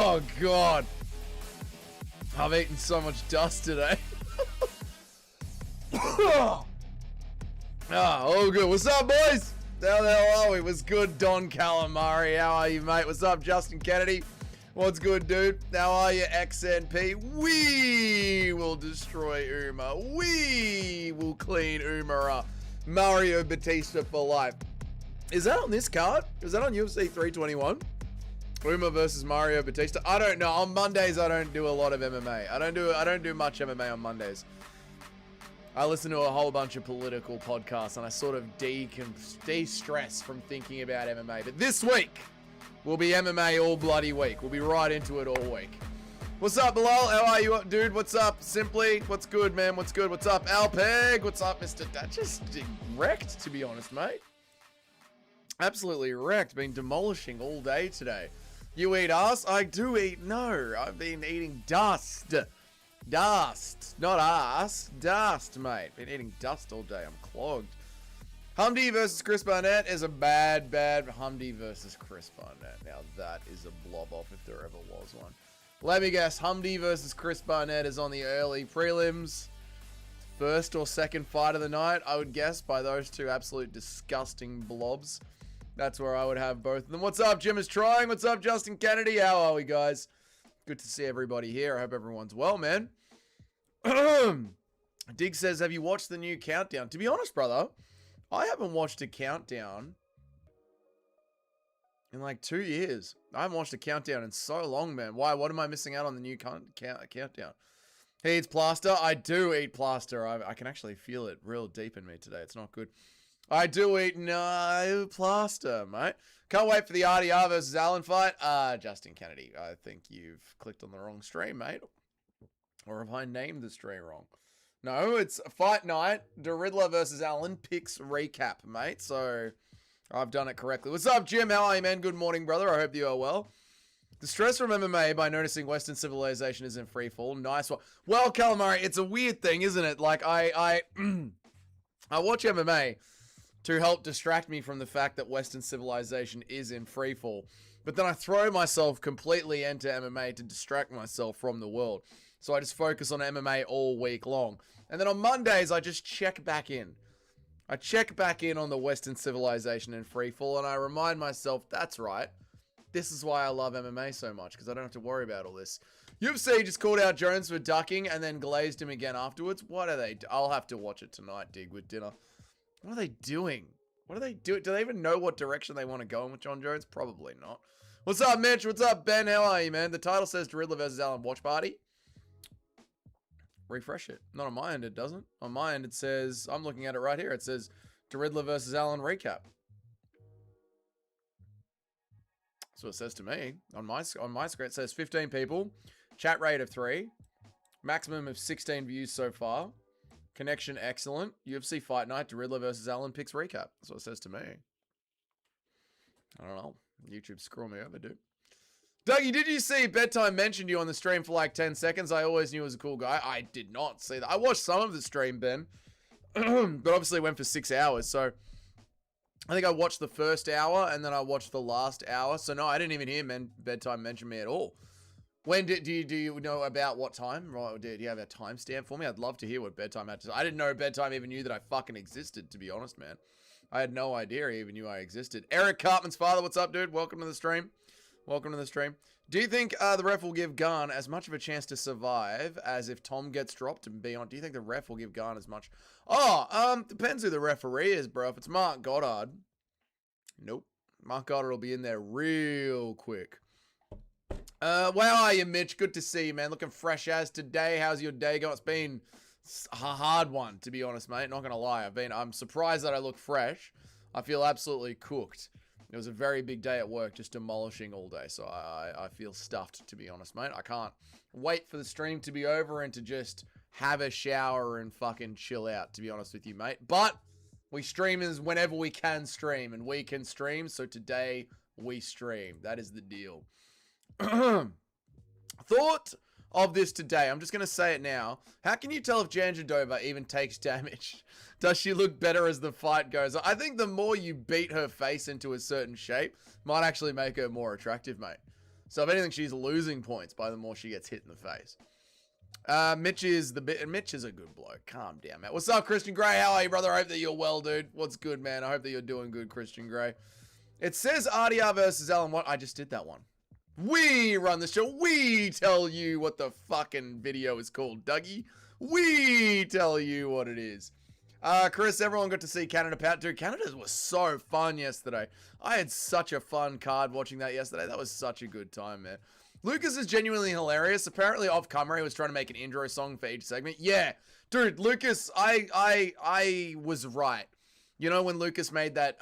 Oh, God. I've eaten so much dust today. Oh, good. What's up, boys? How the hell are we? What's good, Don Calamari? How are you, mate? What's up, Justin Kennedy? What's good, dude? How are you, XNP? We will destroy Uma. We will clean Uma up. Mario Batista for life. Is that on this card? Is that on UFC 321? Uma versus Mario Batista? I don't know. On Mondays, I don't do a lot of MMA. I don't do much MMA on Mondays. I listen to a whole bunch of political podcasts and I sort of de-stress from thinking about MMA. But this week will be MMA all bloody week. We'll be right into it all week. What's up, Bilal? How are you, dude? What's up, Simply? What's good, man? What's good? What's up, Alpeg? What's up, Mr. Just wrecked, to be honest, mate. Absolutely wrecked. Been demolishing all day today. You eat ass? I do eat. No, I've been eating dust. Dust. Not ass. Dust, mate. Been eating dust all day. I'm clogged. Humdy versus Chris Barnett is a bad Humdy versus Chris Barnett. Now that is a blob off if there ever was one. Let me guess. Humdy versus Chris Barnett is on the early prelims. First or second fight of the night, I would guess, by those two absolute disgusting blobs. That's where I would have both of them. What's up? Jim is trying. What's up, Justin Kennedy? How are we, guys? Good to see everybody here. I hope everyone's well, man. Dig says, have you watched the new countdown? To be honest, brother, I haven't watched a countdown in like 2 years. I haven't watched a countdown in so long, man. Why? What am I missing out on the new countdown? He eats plaster. I do eat plaster. I can actually feel it real deep in me today. It's not good. I do eat no plaster, mate. Can't wait for the RDR versus Allen fight. Justin Kennedy, I think you've clicked on the wrong stream, mate. Or have I named the stream wrong? No, it's Fight Night, the Riddler versus Allen picks recap, mate. So I've done it correctly. What's up, Jim? How are you, man? Good morning, brother. I hope you are well. The stress from MMA by noticing Western civilization is in free fall. Nice one. Well, Calamari, it's a weird thing, isn't it? Like, I watch MMA to help distract me from the fact that Western civilization is in freefall. But then I throw myself completely into MMA to distract myself from the world. So I just focus on MMA all week long. And then on Mondays, I just check back in. I check back in on the Western civilization in freefall, and I remind myself, that's right. This is why I love MMA so much, because I don't have to worry about all this. UFC just called out Jones for ducking and then glazed him again afterwards. What are they? I'll have to watch it tonight, Dig, with dinner. What are they doing? What are they doing? Do they even know what direction they want to go in with John Jones? Probably not. What's up, Mitch? What's up, Ben? How are you, man? The title says Riddler versus Allen Watch Party. Refresh it. Not on my end, it doesn't. On my end, it says, I'm looking at it right here. It says Riddler versus Allen recap. That's what it says to me. On my screen, it says 15 people, chat rate of 3, maximum of 16 views so far. Connection excellent. UFC Fight Night, Riddler versus Allen picks recap. That's what it says to me. I don't know. YouTube screw me over, dude. Dougie, did you see Bedtime mentioned you on the stream for like 10 seconds? I always knew he was a cool guy. I did not see that. I watched some of the stream, Ben. But obviously went for 6 hours. So I think I watched the first hour and then I watched the last hour. So no, I didn't even hear Bedtime mention me at all. When do you know about what time? Right, do you have a timestamp for me? I'd love to hear what Bedtime had to say. I didn't know Bedtime even knew that I fucking existed, to be honest, man. I had no idea he even knew I existed. Eric Cartman's father, what's up, dude? Welcome to the stream. Welcome to the stream. Do you think the ref will give Garn as much of a chance to survive as if Tom gets dropped and be on? Do you think the ref will give Garn as much? Oh, depends who the referee is, bro. If it's Mark Goddard, nope. Mark Goddard will be in there real quick. How are you, Mitch? Good to see you, man. Looking fresh as today. How's your day going? It's been a hard one, to be honest, mate. Not gonna lie. I'm surprised that I look fresh. I feel absolutely cooked. It was a very big day at work, just demolishing all day. So I feel stuffed, to be honest, mate. I can't wait for the stream to be over and to just have a shower and fucking chill out, to be honest with you, mate. But we streamers whenever we can stream, and we can stream. So today we stream. That is the deal. Thought of this today. I'm just going to say it now. How can you tell if Janjadova even takes damage? Does she look better as the fight goes on? I think the more you beat her face into a certain shape might actually make her more attractive, mate. So if anything, she's losing points by the more she gets hit in the face. Mitch is a good bloke. Calm down, man. What's up, Christian Gray? How are you, brother? I hope that you're well, dude. What's good, man? I hope that you're doing good, Christian Gray. It says RDR versus Alan Watt. I just did that one. We run the show. We tell you what the fucking video is called, Dougie. We tell you what it is. Chris, everyone got to see Canada Pout. Dude, Canada was so fun yesterday. I had such a fun card watching that yesterday. That was such a good time, man. Lucas is genuinely hilarious. Apparently, off camera, he was trying to make an intro song for each segment. Yeah, dude, Lucas, I was right. You know when Lucas made that,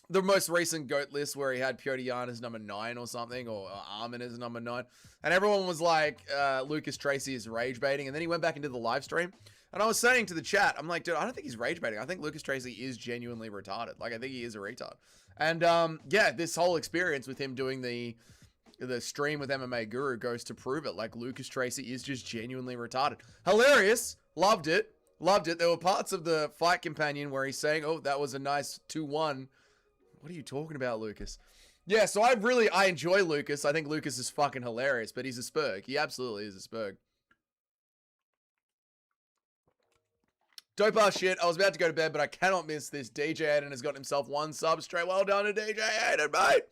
the most recent GOAT list where he had Piotr Jan as number 9 or something, or Armin as number 9, and everyone was like, Lucas Tracy is rage baiting, and then he went back and did the live stream, and I was saying to the chat, I'm like, dude, I don't think he's rage baiting. I think Lucas Tracy is genuinely retarded. Like, I think he is a retard. And yeah, this whole experience with him doing the stream with MMA Guru goes to prove it. Like, Lucas Tracy is just genuinely retarded. Hilarious. Loved it. Loved it. There were parts of the fight companion where he's saying, oh, that was a nice 2-1. What are you talking about, Lucas? Yeah, so I enjoy Lucas. I think Lucas is fucking hilarious, but he's a spurg. He absolutely is a spurg. Dope ass shit. I was about to go to bed, but I cannot miss this. DJ Aiden has got himself 1 sub straight. Well done to DJ Aiden, mate.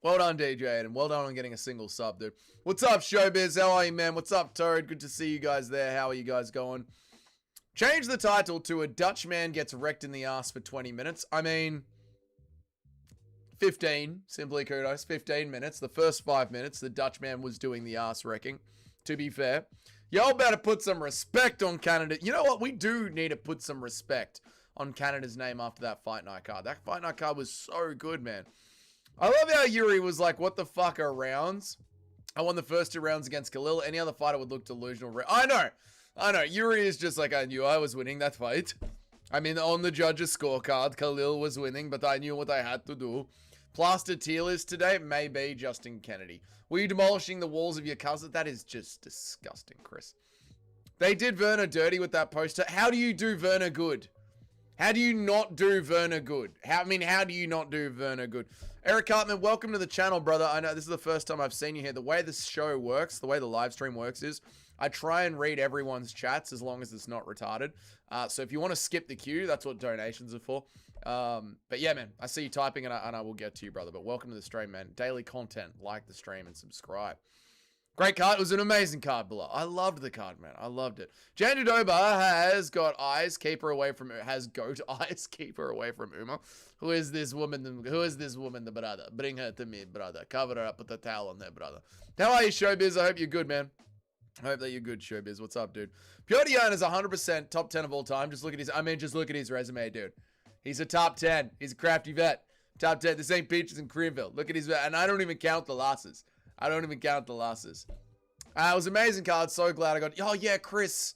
Well done, DJ Aiden. Well done on getting a single sub, dude. What's up, Showbiz? How are you, man? What's up, Toad? Good to see you guys there. How are you guys going? Change the title to A Dutch Man Gets Wrecked in the Ass for 20 minutes. I mean, 15. Simply kudos. 15 minutes. The first 5 minutes, the Dutch man was doing the ass wrecking, to be fair. Y'all better put some respect on Canada. You know what? We do need to put some respect on Canada's name after that Fight Night card. That Fight Night card was so good, man. I love how Yuri was like, what the fuck are rounds? I won the first 2 rounds against Khalil. Any other fighter would look delusional. I know. Yuri is just like, I knew I was winning that fight. I mean, on the judge's scorecard, Khalil was winning, but I knew what I had to do. Plaster tier list today, maybe Justin Kennedy. Were you demolishing the walls of your cousin? That is just disgusting, Chris. They did Werner dirty with that poster. How do you do Werner good? How do you not do Werner good? How do you not do Werner good? Eric Hartman, welcome to the channel, brother. I know this is the first time I've seen you here. The way this show works, the way the live stream works is I try and read everyone's chats as long as it's not retarded. So if you want to skip the queue, that's what donations are for. But yeah, man, I see you typing and I will get to you, brother. But welcome to the stream, man. Daily content. Like the stream and subscribe. Great card. It was an amazing card below. I loved the card, man. I loved it. Jan Judoba has got eyes. Keep her away from has goat eyes. Keep her away from Uma. Who is this woman? Who is this woman, the brother? Bring her to me, brother. Cover her up with the towel on there, brother. How are you, Showbiz? I hope you're good, man. I hope that you're good, Showbiz. What's up, dude? Piotr Jan is 100% top 10 of all time. Just look at his resume, dude. He's a top 10. He's a crafty vet. Top 10. This ain't Peaches and Creamville. Look at his, and I don't even count the losses. It was an amazing card. So glad I got, oh yeah, Chris.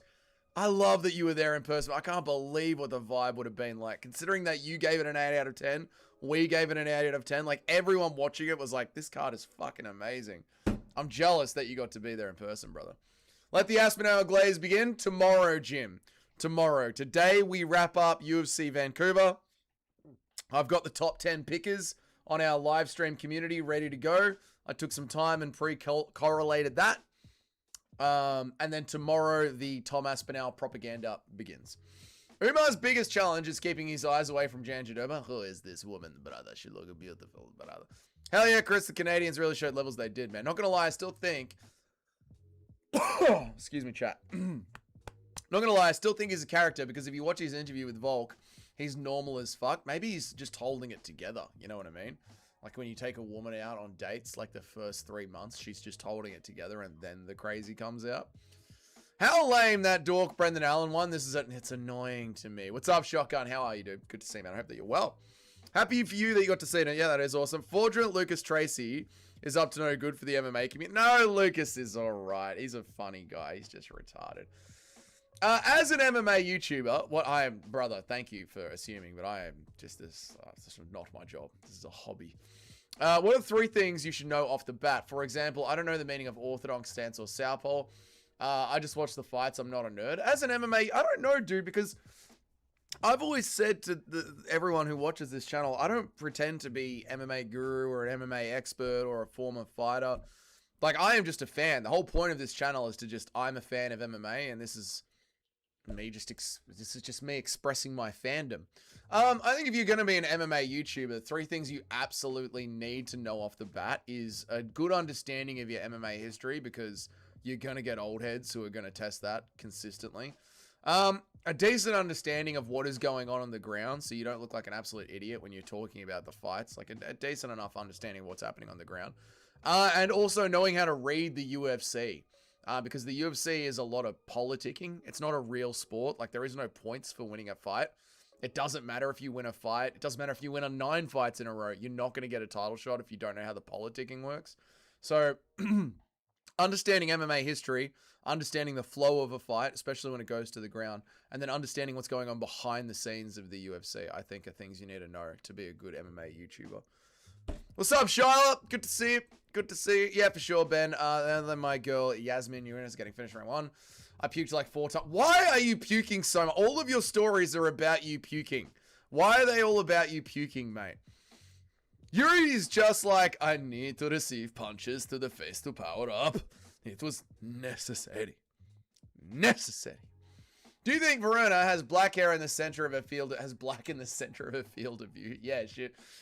I love that you were there in person. I can't believe what the vibe would have been like. Considering that you gave it an 8 out of 10. We gave it an 8 out of 10. Like, everyone watching it was like, this card is fucking amazing. I'm jealous that you got to be there in person, brother. Let the Aspinall Glaze begin tomorrow, Jim. Tomorrow. Today, we wrap up UFC Vancouver. I've got the top 10 pickers on our live stream community ready to go. I took some time and pre-correlated that. And then tomorrow, the Tom Aspinall propaganda begins. Umar's biggest challenge is keeping his eyes away from Jan Judoba. Who is this woman, brother? She looks beautiful, brother. Hell yeah, Chris. The Canadians really showed levels they did, man. Not gonna lie, I still think... Excuse me, chat. Not gonna lie, I still think he's a character, because if you watch his interview with Volk, he's normal as fuck. Maybe he's just holding it together. You know what I mean? Like when you take a woman out on dates, like the first 3 months, she's just holding it together and then the crazy comes out. How lame that dork Brendan Allen won. It's annoying to me. What's up, Shotgun? How are you, dude? Good to see you, man. I hope that you're well. Happy for you that you got to see it. Yeah, that is awesome. Fraudulent Lucas Tracy is up to no good for the MMA community. No, Lucas is all right. He's a funny guy. He's just retarded. As an MMA YouTuber, what I am, brother, thank you for assuming, but I am just this, this is not my job. This is a hobby. What are 3 things you should know off the bat? For example, I don't know the meaning of orthodox stance or southpaw. I just watch the fights. I'm not a nerd. As an MMA, I don't know, dude, because I've always said to everyone who watches this channel, I don't pretend to be MMA guru or an MMA expert or a former fighter. Like, I am just a fan. The whole point of this channel is to just, I'm a fan of MMA, and this is me just me expressing my fandom. I think if you're going to be an MMA YouTuber, 3 things you absolutely need to know off the bat is a good understanding of your MMA history, because you're going to get old heads who are going to test that consistently. A decent understanding of what is going on the ground, so you don't look like an absolute idiot when you're talking about the fights. Like a decent enough understanding of what's happening on the ground. And also knowing how to read the UFC. Because the UFC is a lot of politicking. It's not a real sport. Like, there is no points for winning a fight. It doesn't matter if you win a fight. It doesn't matter if you win 9 fights in a row. You're not going to get a title shot if you don't know how the politicking works. So, understanding MMA history, understanding the flow of a fight, especially when it goes to the ground, and then understanding what's going on behind the scenes of the UFC, I think are things you need to know to be a good MMA YouTuber. What's up, Charlotte? Good to see you. Good to see you. Yeah, for sure, Ben. And then my girl, Yasmin Uranus, getting finished round 1. I puked like 4 times. Why are you puking so much? All of your stories are about you puking. Why are they all about you puking, mate? Yuri is just like, I need to receive punches to the face to power up. It was necessary. Necessary. Do you think Verona has black hair in the center of her field? Has black in the center of her field of view? Yeah,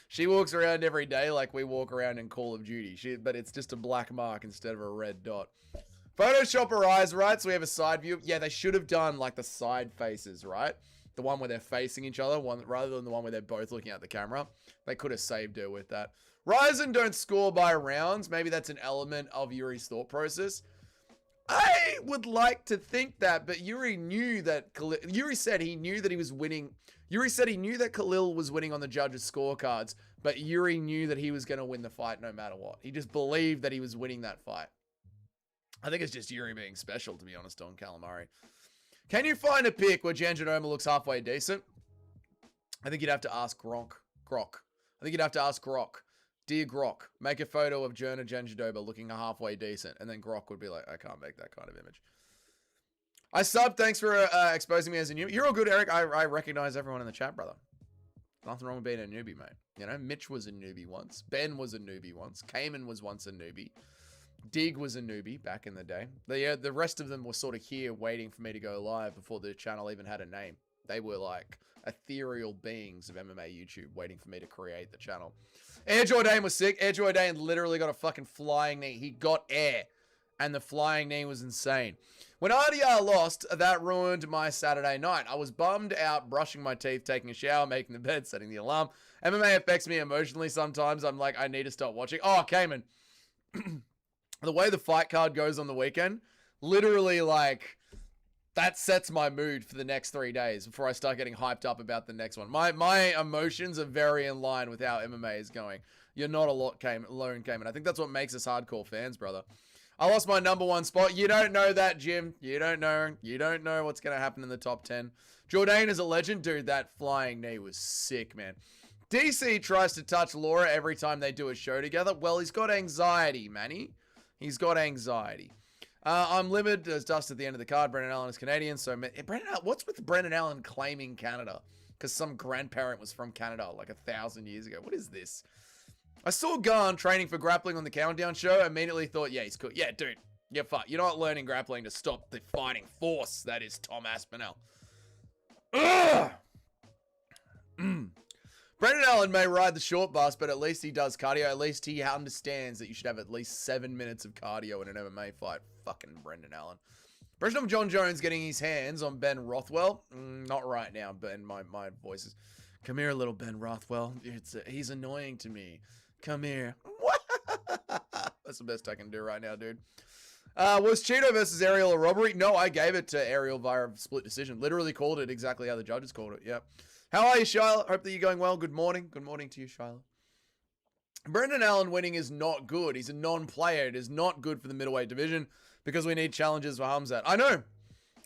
she walks around every day like we walk around in Call of Duty. But it's just a black mark instead of a red dot. Photoshop her eyes, right? So we have a side view. Yeah, they should have done like the side faces, right? The one where they're facing each other, rather than the one where they're both looking at the camera. They could have saved her with that. Ryzen don't score by rounds. Maybe that's an element of Yuri's thought process. I would like to think that, but Yuri knew that Yuri said he knew that he was winning. Yuri said he knew that Khalil was winning on the judges' scorecards, but Yuri knew that he was going to win the fight no matter what. He just believed that he was winning that fight. I think it's just Yuri being special, to be honest, on Calamari. Can you find a pic where Jan Janoma looks halfway decent? I think you'd have to ask Grok. I think you'd have to ask Grok. Dear Grok, make a photo of Jan Janjadova looking halfway decent. And then Grok would be like, I can't make that kind of image. I subbed. Thanks for exposing me as a newbie. You're all good, Eric. I recognize everyone in the chat, brother. Nothing wrong with being a newbie, mate. You know, Mitch was a newbie once. Ben was a newbie once. Cayman was once a newbie. Dig was a newbie back in the day. The rest of them were sort of here waiting for me to go live before the channel even had a name. They were like ethereal beings of MMA YouTube waiting for me to create the channel. Air Jordan was sick. Air Jordan literally got a fucking flying knee. He got air, and the flying knee was insane. When RDR lost, that ruined my Saturday night. I was bummed out, brushing my teeth, taking a shower, making the bed, setting the alarm. MMA affects me emotionally sometimes. I'm like, I need to stop watching. Oh, Cayman. The way the fight card goes on the weekend, literally, like, that sets my mood for the next 3 days before I start getting hyped up about the next one. My emotions are very in line with how MMA is going. You're not alone, Cayman. I think that's what makes us hardcore fans, brother. I lost my #1 spot. You don't know that, Jim. You don't know. You don't know what's going to happen in the top 10. Jourdain is a legend. Dude, that flying knee was sick, man. DC tries to touch Laura every time they do a show together. Well, he's got anxiety, Manny. He's got anxiety. I'm limited as dust at the end of the card. Brendan Allen is Canadian. So, what's with Brendan Allen claiming Canada? Because some grandparent was from Canada like 1,000 years ago. What is this? I saw Garn training for grappling on the Countdown show. Immediately thought, yeah, he's cool. Yeah, dude. You're fucked. You're not learning grappling to stop the fighting force that is Tom Aspinall. Ugh! Brendan Allen may ride the short bus, but at least he does cardio. At least he understands that you should have at least 7 minutes of cardio in an MMA fight. Fucking Brendan Allen. Impression of John Jones getting his hands on Ben Rothwell. Not right now, Ben. My voice is... Come here, little Ben Rothwell. He's annoying to me. Come here. That's the best I can do right now, dude. Was Cheeto versus Ariel a robbery? No, I gave it to Ariel via split decision. Literally called it exactly how the judges called it. Yep. How are you, Shiloh? Hope that you're going well. Good morning. Good morning to you, Shiloh. Brendan Allen winning is not good. He's a non-player. It is not good for the middleweight division because we need challenges for Hamzat. I know.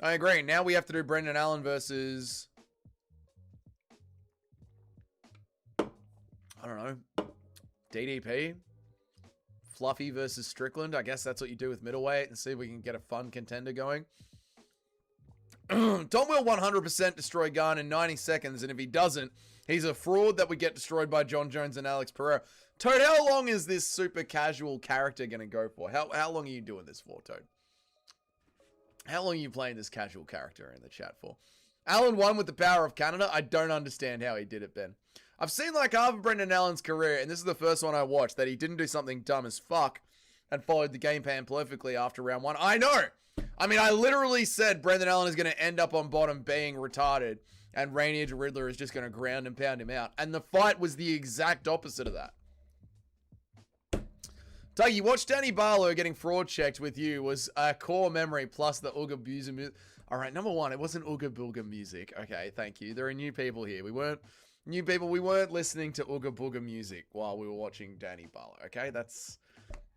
I agree. Now we have to do Brendan Allen versus... I don't know. DDP? Fluffy versus Strickland. I guess that's what you do with middleweight and see if we can get a fun contender going. Tom will 100% destroy Garn in 90 seconds, and if he doesn't, he's a fraud that would get destroyed by John Jones and Alex Pereira. Toad, how long is this super casual character going to go for? How long are you doing this for, Toad? How long are you playing this casual character in the chat for? Allen won with the power of Canada. I don't understand how he did it, Ben. I've seen like half of Brendan Allen's career, and this is the first one I watched, that he didn't do something dumb as fuck and followed the game plan perfectly after round one. I know! I mean, I literally said Brendan Allen is going to end up on bottom being retarded, and Rainier to Riddler is just going to ground and pound him out. And the fight was the exact opposite of that. Doug, you watched Danny Barlow getting fraud checked with you was a core memory plus the Ooga Booga music. All right, number one, it wasn't Ooga Booga music. Okay, thank you. There are new people here. We weren't listening to Ooga Booga music while we were watching Danny Barlow. Okay, that's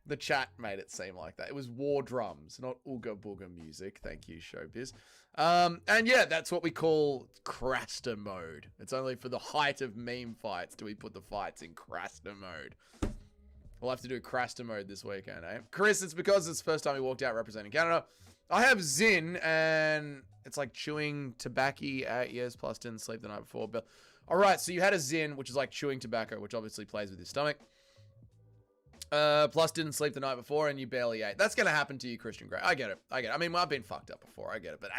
the chat made it seem like that. It was war drums, not Ooga Booga music. Thank you, Showbiz. And yeah, that's what we call Craster mode. It's only for the height of meme fights do we put the fights in Craster mode. We'll have to do Craster mode this weekend, eh? Chris, it's because it's the first time he walked out representing Canada. I have Zin, and it's like chewing tobacco at years plus didn't sleep the night before. But all right, so you had a Zin, which is like chewing tobacco, which obviously plays with your stomach. Plus didn't sleep the night before, and you barely ate. That's going to happen to you, Christian Grey. I get it. I mean, I've been fucked up before. I get it. But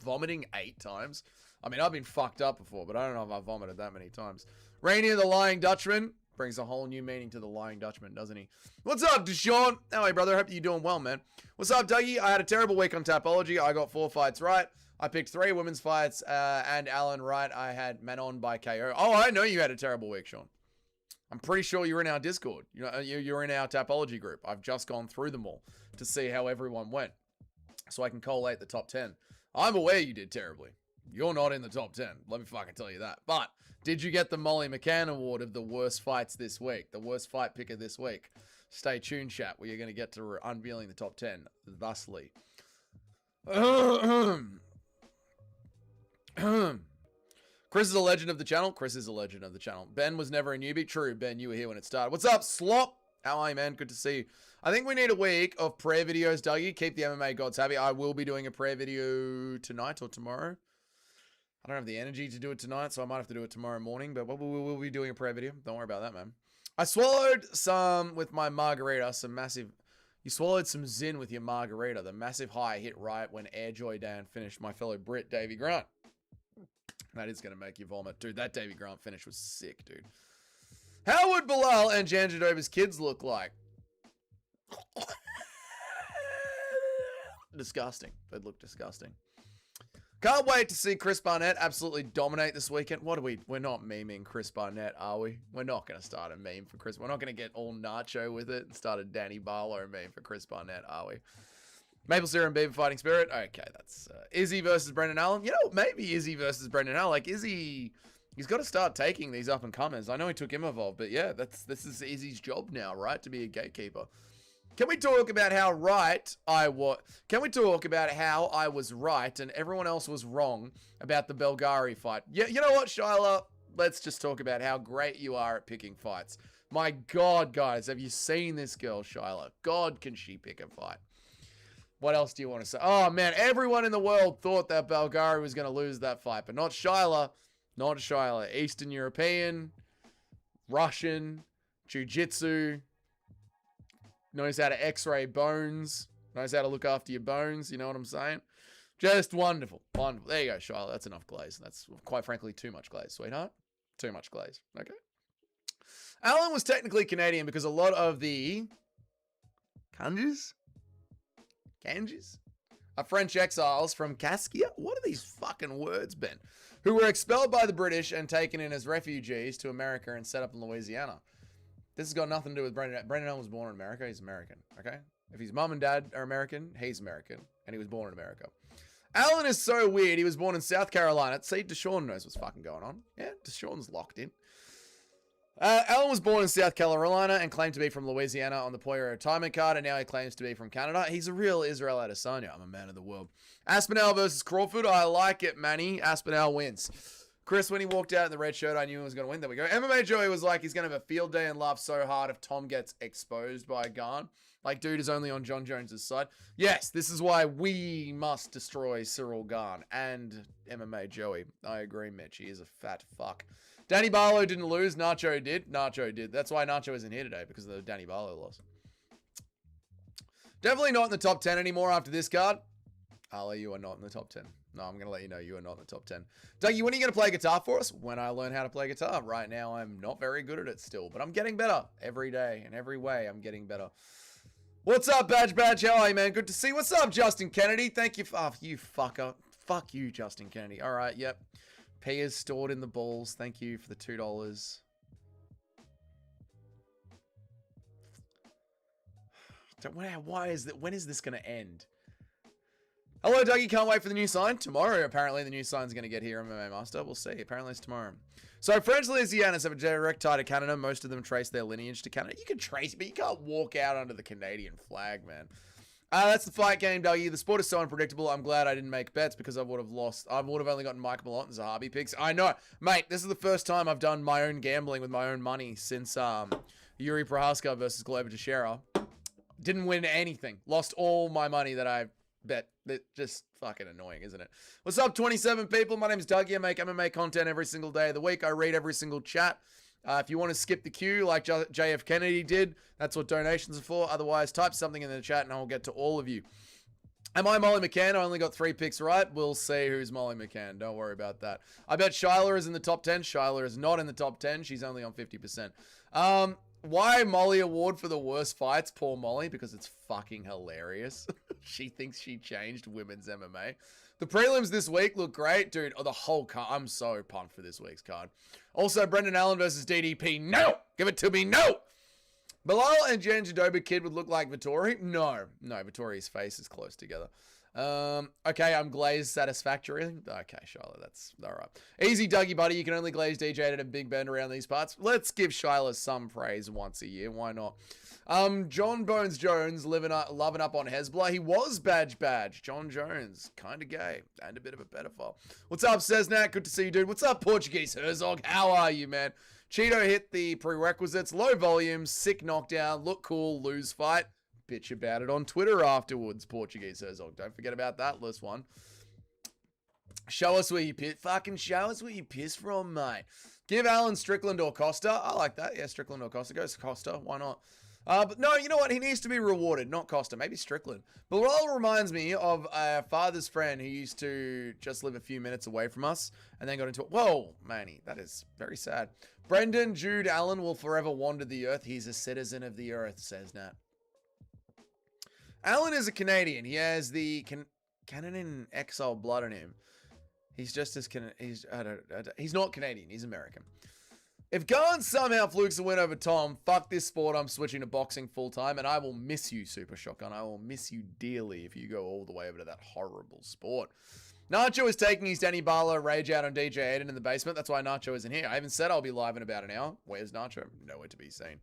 vomiting 8 times? I mean, I've been fucked up before, but I don't know if I've vomited that many times. Rainier the Lying Dutchman. Brings a whole new meaning to the Lying Dutchman, doesn't he? What's up, Deshaun? How are you, brother? Hope you're doing well, man. What's up, Dougie? I had a terrible week on Tapology. I got 4 fights right. I picked 3 women's fights, and Alan right. I had Manon by KO. Oh, I know you had a terrible week, Sean. I'm pretty sure you're in our Discord. You're in our Tapology group. I've just gone through them all to see how everyone went, so I can collate the top 10. I'm aware you did terribly. You're not in the top 10. Let me fucking tell you that. But did you get the Molly McCann award of the worst fights this week? The worst fight picker this week? Stay tuned, chat, where you're going to get to unveiling the top 10 thusly. Chris is a legend of the channel. Chris is a legend of the channel. Ben was never a newbie. True, Ben, you were here when it started. What's up, Slop? How are you, man? Good to see you. I think we need a week of prayer videos, Dougie. Keep the MMA gods happy. I will be doing a prayer video tonight or tomorrow. I don't have the energy to do it tonight, so I might have to do it tomorrow morning, but we'll be doing a prayer video. Don't worry about that, man. I swallowed some with my margarita, some massive... You swallowed some Zin with your margarita. The massive high hit right when Airjoy Dan finished my fellow Brit, Davey Grant. That is going to make you vomit. Dude, that Davey Grant finish was sick, dude. How would Bilal and Janjadova's kids look like? Disgusting. They'd look disgusting. Can't wait to see Chris Barnett absolutely dominate this weekend. What are we? We're not memeing Chris Barnett, are we? We're not going to start a meme for Chris. We're not going to get all nacho with it and start a Danny Barlow meme for Chris Barnett, are we? Maple Syrup Beaver Fighting Spirit. Okay, that's Izzy versus Brendan Allen. You know, maybe Izzy versus Brendan Allen. Like, Izzy, he's got to start taking these up-and-comers. I know he took Imavov, but yeah, this is Izzy's job now, right? To be a gatekeeper. Can we talk about how right I was? Can we talk about how I was right and everyone else was wrong about the Belgari fight? Yeah, you know what, Shyla? Let's just talk about how great you are at picking fights. My God, guys, have you seen this girl, Shyla? God, can she pick a fight? What else do you want to say? Oh, man, everyone in the world thought that Belgari was going to lose that fight, but not Shyla. Not Shyla. Eastern European, Russian, Jiu-Jitsu, knows how to x-ray bones, knows how to look after your bones, you know what I'm saying? Just wonderful. Wonderful. There you go, Shyla. That's enough glaze. That's, quite frankly, too much glaze, sweetheart. Too much glaze. Okay. Alan was technically Canadian because a lot of the Kanjis are French exiles from Kaskia. What are these fucking words, Ben? Who were expelled by the British and taken in as refugees to America and set up in Louisiana. This has got nothing to do with Brendan. Brendan Allen was born in America. He's American, okay? If his mom and dad are American, he's American. And he was born in America. Alan is so weird. He was born in South Carolina. See, Deshaun knows what's fucking going on. Yeah, Deshaun's locked in. Alan was born in South Carolina and claimed to be from Louisiana on the Poirier retirement card, and now he claims to be from Canada. He's a real Israel Adesanya. I'm a man of the world. Aspinall versus Crawford. I like it, Manny. Aspinall wins. Chris, when he walked out in the red shirt, I knew he was going to win. There we go. MMA Joey was like, he's going to have a field day and laugh so hard if Tom gets exposed by Garn. Like, dude is only on John Jones's side. Yes, this is why we must destroy Cyril Garn and MMA Joey. I agree, Mitch. He is a fat fuck. Danny Barlow didn't lose. Nacho did. Nacho did. That's why Nacho isn't here today, because of the Danny Barlow loss. Definitely not in the top 10 anymore after this card. Ali, you are not in the top 10. No, I'm going to let you know you are not in the top 10. Dougie, when are you going to play guitar for us? When I learn how to play guitar. Right now, I'm not very good at it still, but I'm getting better every day. In every way, I'm getting better. What's up, Badge? How are you, man? Good to see you. What's up, Justin Kennedy? Thank you. Oh, you fucker. Fuck you, Justin Kennedy. All right, yep. P is stored in the balls. Thank you for the $2. Why is that? When is this going to end? Hello, Dougie. Can't wait for the new sign. Tomorrow, apparently, the new sign's going to get here, MMA Master. We'll see. Apparently, it's tomorrow. So, French Louisianas have a direct tie to Canada. Most of them trace their lineage to Canada. You can trace it, but you can't walk out under the Canadian flag, man. That's the fight game, Dougie. The sport is so unpredictable. I'm glad I didn't make bets because I would have lost. I would have only gotten Mike Malott and Zahabi picks. I know. Mate, this is the first time I've done my own gambling with my own money since Yuri Prohaska versus Glover Teixeira. Didn't win anything. Lost all my money that I bet. It's just fucking annoying, isn't it? What's up, 27 people? My name is Dougie. I make MMA content every single day of the week. I read every single chat. If you want to skip the queue like JF Kennedy did, that's what donations are for. Otherwise, type something in the chat and I'll get to all of you. Am I Molly McCann? I only got 3 picks right. We'll see who's Molly McCann. Don't worry about that. I bet Shyla is in the top 10. Shyla is not in the top 10. She's only on 50%. Why Molly award for the worst fights? Poor Molly, because it's fucking hilarious. She thinks she changed women's MMA. The prelims this week look great. Dude, the whole card. I'm so pumped for this week's card. Also, Brendan Allen versus DDP. No! Give it to me. No! Bilal and Jen Jadoba Kid would look like Vittori. No. No, Vittori's face is close together. Okay, I'm glazed satisfactory. Okay, Shyla, that's all right. Easy, Dougie, buddy. You can only glaze DJ at a big bend around these parts. Let's give Shyla some praise once a year. Why not? John Bones Jones loving up on Hezbollah. He was badge. John Jones, kind of gay and a bit of a pedophile. What's up, Cesnat? Good to see you, dude. What's up, Portuguese Herzog? How are you, man? Cheeto hit the prerequisites. Low volume, sick knockdown, look cool, lose fight. Bitch about it on Twitter afterwards, Portuguese Herzog. Don't forget about that last one. Show us where you piss. Fucking show us where you piss from, mate. Give Alan Strickland or Costa. I like that. Yeah, Strickland or Costa. Goes Costa. Why not? But no, you know what? He needs to be rewarded, not Costa. Maybe Strickland. But what all reminds me of a father's friend who used to just live a few minutes away from us and then got into it. Whoa, Manny, that is very sad. Brendan Jude Allen will forever wander the earth. He's a citizen of the earth, says Nat. Allen is a Canadian. He has the Canadian exile blood in him. He's just as he's not Canadian. He's American. If Garn somehow flukes a win over Tom, fuck this sport. I'm switching to boxing full time, and I will miss you, Super Shotgun. I will miss you dearly if you go all the way over to that horrible sport. Nacho is taking his Danny Barlow rage out on DJ Aiden in the basement. That's why Nacho isn't here. I haven't said I'll be live in about an hour. Where's Nacho? Nowhere to be seen.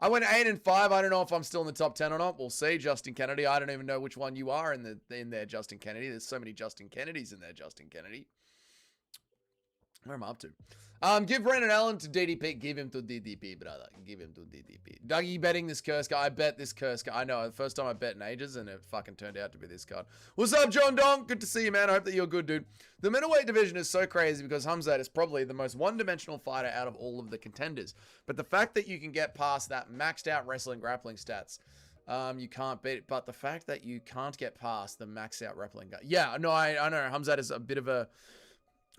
I went 8-5. I don't know if I'm still in the top 10 or not. We'll see. Justin Kennedy. I don't even know which one you are in there, Justin Kennedy. There's so many Justin Kennedys in there, Justin Kennedy. Where am I up to? Give Brendan Allen to DDP. Give him to DDP, brother. Give him to DDP. Dougie betting this curse guy. I bet this curse guy. I know. The first time I bet in ages, and it fucking turned out to be this card. What's up, John Dong? Good to see you, man. I hope that you're good, dude. The middleweight division is so crazy because Hamzat is probably the most one-dimensional fighter out of all of the contenders. But the fact that you can get past that maxed out wrestling grappling stats, you can't beat it. But the fact that you can't get past the maxed out grappling guy. Yeah, no, I know. Hamzat is a bit of a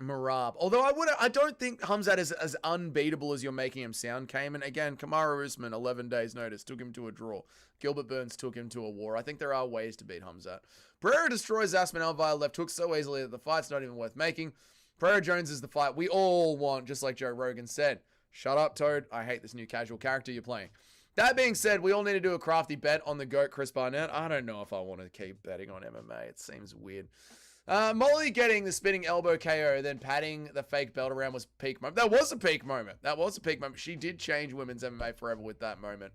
Marab. Although I don't think Hamzat is as unbeatable as you're making him sound, Cayman. Again, Kamaru Usman, 11 days notice, took him to a draw. Gilbert Burns took him to a war. I think there are ways to beat Hamzat. Pereira destroys Asman Via left hook so easily that the fight's not even worth making. Pereira Jones is the fight we all want, just like Joe Rogan said. Shut up, Toad. I hate this new casual character you're playing. That being said, we all need to do a crafty bet on the GOAT Chris Barnett. I don't know if I want to keep betting on MMA. It seems weird. Molly getting the spinning elbow KO, then patting the fake belt around was peak moment. That was a peak moment. That was a peak moment. She did change women's MMA forever with that moment.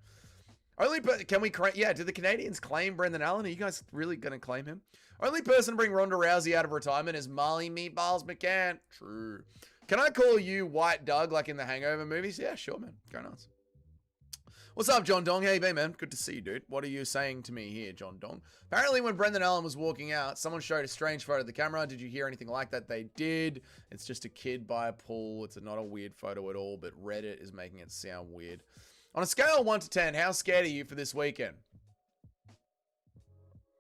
Can we, yeah, did the Canadians claim Brendan Allen? Are you guys really going to claim him? Only person to bring Ronda Rousey out of retirement is Molly Meatballs McCann. True. Can I call you White Doug like in the Hangover movies? Yeah, sure, man. Go nuts. What's up, John Dong? How you been, man? Good to see you, dude. What are you saying to me here, John Dong? Apparently, when Brendan Allen was walking out, someone showed a strange photo of the camera. Did you hear anything like that? They did. It's just a kid by a pool. It's not a weird photo at all, but Reddit is making it sound weird. On a scale of 1 to 10, how scared are you for this weekend?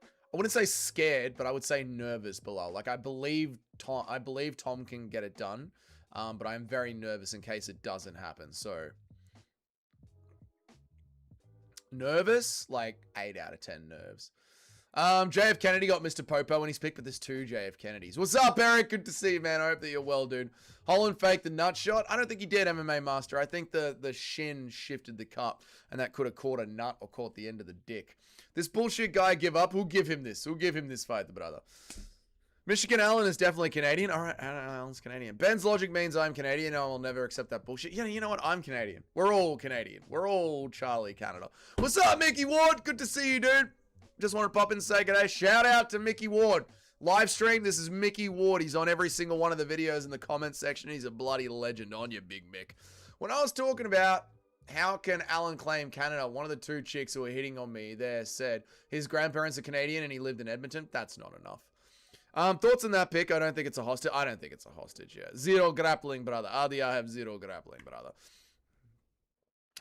I wouldn't say scared, but I would say nervous, Bilal. Like, I believe Tom can get it done, but I'm very nervous in case it doesn't happen. So, nervous, like 8 out of 10 nerves. JF Kennedy got Mr. Popo when he's picked, but there's 2 JF Kennedys. What's up, Eric? Good to see you, man. I hope that you're well, dude. Holland faked the nut shot. I don't think he did, MMA Master. I think the shin shifted the cup, and that could have caught a nut or caught the end of the dick. This bullshit guy give up. Who'll give him this? Who'll give him this fight, the brother? Michigan Allen is definitely Canadian. All right, Allen's Canadian. Ben's logic means I'm Canadian. I will never accept that bullshit. Yeah, you know what? I'm Canadian. We're all Canadian. We're all Charlie Canada. What's up, Mickey Ward? Good to see you, dude. Just want to pop in and say good day. Shout out to Mickey Ward. Live stream. This is Mickey Ward. He's on every single one of the videos in the comment section. He's a bloody legend on you, Big Mick. When I was talking about how can Allen claim Canada, one of the 2 chicks who were hitting on me there said his grandparents are Canadian and he lived in Edmonton. That's not enough. Thoughts on that pick? I don't think it's a hostage. I don't think it's a hostage, yeah. 0 grappling, brother. Adi, I have 0 grappling, brother.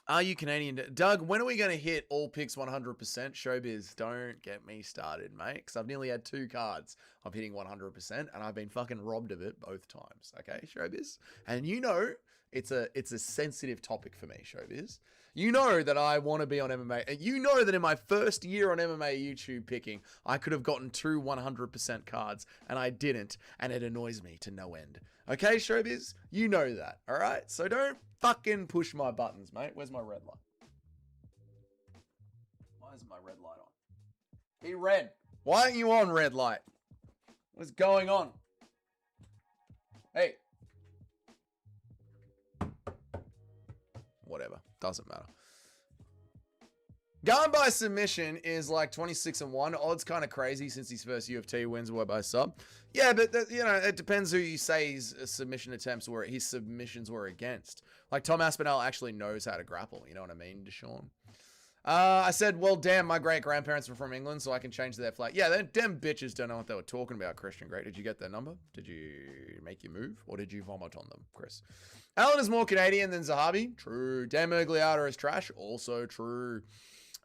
Are you Canadian? Doug, when are we going to hit all picks 100%? Showbiz, don't get me started, mate, because I've nearly had 2 cards of hitting 100%, and I've been fucking robbed of it both times, okay, Showbiz? And you know it's a sensitive topic for me, Showbiz. You know that I want to be on MMA. And you know that in my first year on MMA YouTube picking, I could have gotten 2 100% cards, and I didn't, and it annoys me to no end. Okay, Showbiz? You know that, all right? So don't fucking push my buttons, mate. Where's my red light? Why isn't my red light on? Be red. Why aren't you on, red light? What's going on? Hey. Whatever. Doesn't matter. Going by submission is like 26-1. Odds kind of crazy since his first UFC wins were by sub. Yeah, but you know, it depends who you say his submission attempts were, his submissions were against. Like Tom Aspinall actually knows how to grapple. You know what I mean, Deshaun? I said, well, damn, my great grandparents were from England, so I can change their flag. Yeah, them bitches don't know what they were talking about, Christian Great. Did you get their number? Did you make your move? Or did you vomit on them, Chris? Allen is more Canadian than Zahabi. True. Dan Mergliata is trash. Also true.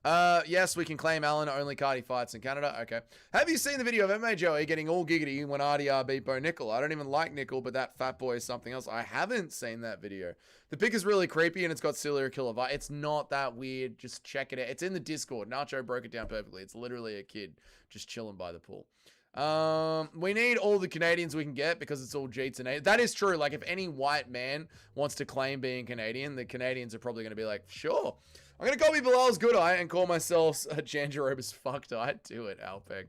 Yes, we can claim Allen only card he fights in Canada. Okay. Have you seen the video of MMA Joey getting all giggity when RDR beat Bo Nickel? I don't even like Nickel, but that fat boy is something else. I haven't seen that video. The pic is really creepy and it's got serial killer vibe. It's not that weird. Just check it out. It's in the Discord. Nacho broke it down perfectly. It's literally a kid just chilling by the pool. We need all the Canadians we can get because it's all Jeets and A. That is true. Like if any white man wants to claim being Canadian, the Canadians are probably going to be like, sure. I'm going to call me Bilal's good eye and call myself Janjaroba's fucked eye. Do it, Alpeg.